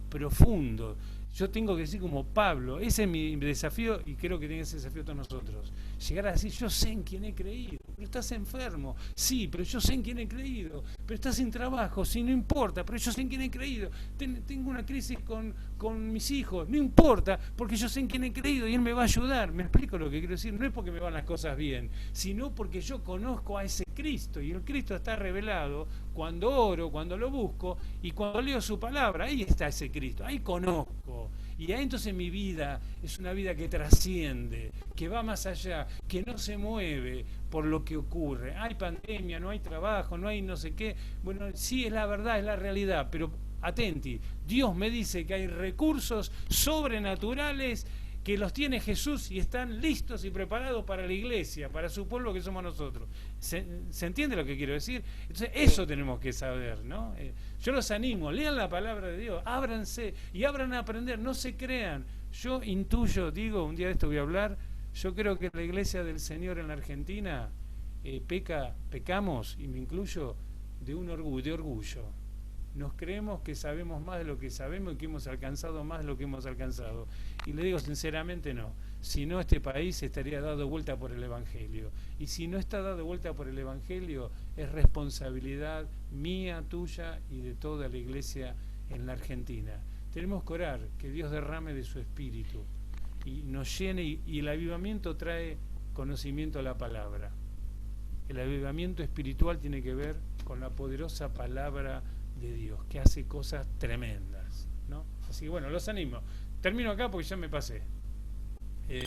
profundo. Yo tengo que decir como Pablo, ese es mi desafío, y creo que tiene ese desafío todos nosotros, llegar a decir, yo sé en quién he creído. pero estás enfermo. Sí, pero yo sé en quién he creído. Pero estás sin trabajo, sí, no importa, pero yo sé en quién he creído. Tengo una crisis con mis hijos, no importa, porque yo sé en quién he creído y Él me va a ayudar. ¿Me explico lo que quiero decir? No es porque me van las cosas bien, sino porque yo conozco a ese Cristo, y el Cristo está revelado cuando oro, cuando lo busco y cuando leo su palabra. Ahí está ese Cristo, ahí conozco. Y ahí entonces mi vida es una vida que trasciende, que va más allá, que no se mueve por lo que ocurre. Hay pandemia, no hay trabajo, no hay no sé qué. Bueno, sí, es la verdad, es la realidad, pero atenti, Dios me dice que hay recursos sobrenaturales que los tiene Jesús y están listos y preparados para la iglesia, para su pueblo que somos nosotros. ¿Se entiende lo que quiero decir? Entonces eso tenemos que saber, ¿no? Yo los animo, lean la palabra de Dios, ábranse y abran a aprender, no se crean. Yo intuyo, digo, un día de esto voy a hablar, yo creo que la iglesia del Señor en la Argentina pecamos, y me incluyo, de orgullo. Nos creemos que sabemos más de lo que sabemos y que hemos alcanzado más de lo que hemos alcanzado. Y le digo sinceramente no. Si no, este país estaría dado vuelta por el Evangelio. Y si no está dado vuelta por el Evangelio, es responsabilidad mía, tuya y de toda la iglesia en la Argentina. Tenemos que orar, que Dios derrame de su espíritu y nos llene, y el avivamiento trae conocimiento a la palabra. El avivamiento espiritual tiene que ver con la poderosa palabra de Dios, que hace cosas tremendas, ¿no? Así que bueno, los animo. Termino acá porque ya me pasé.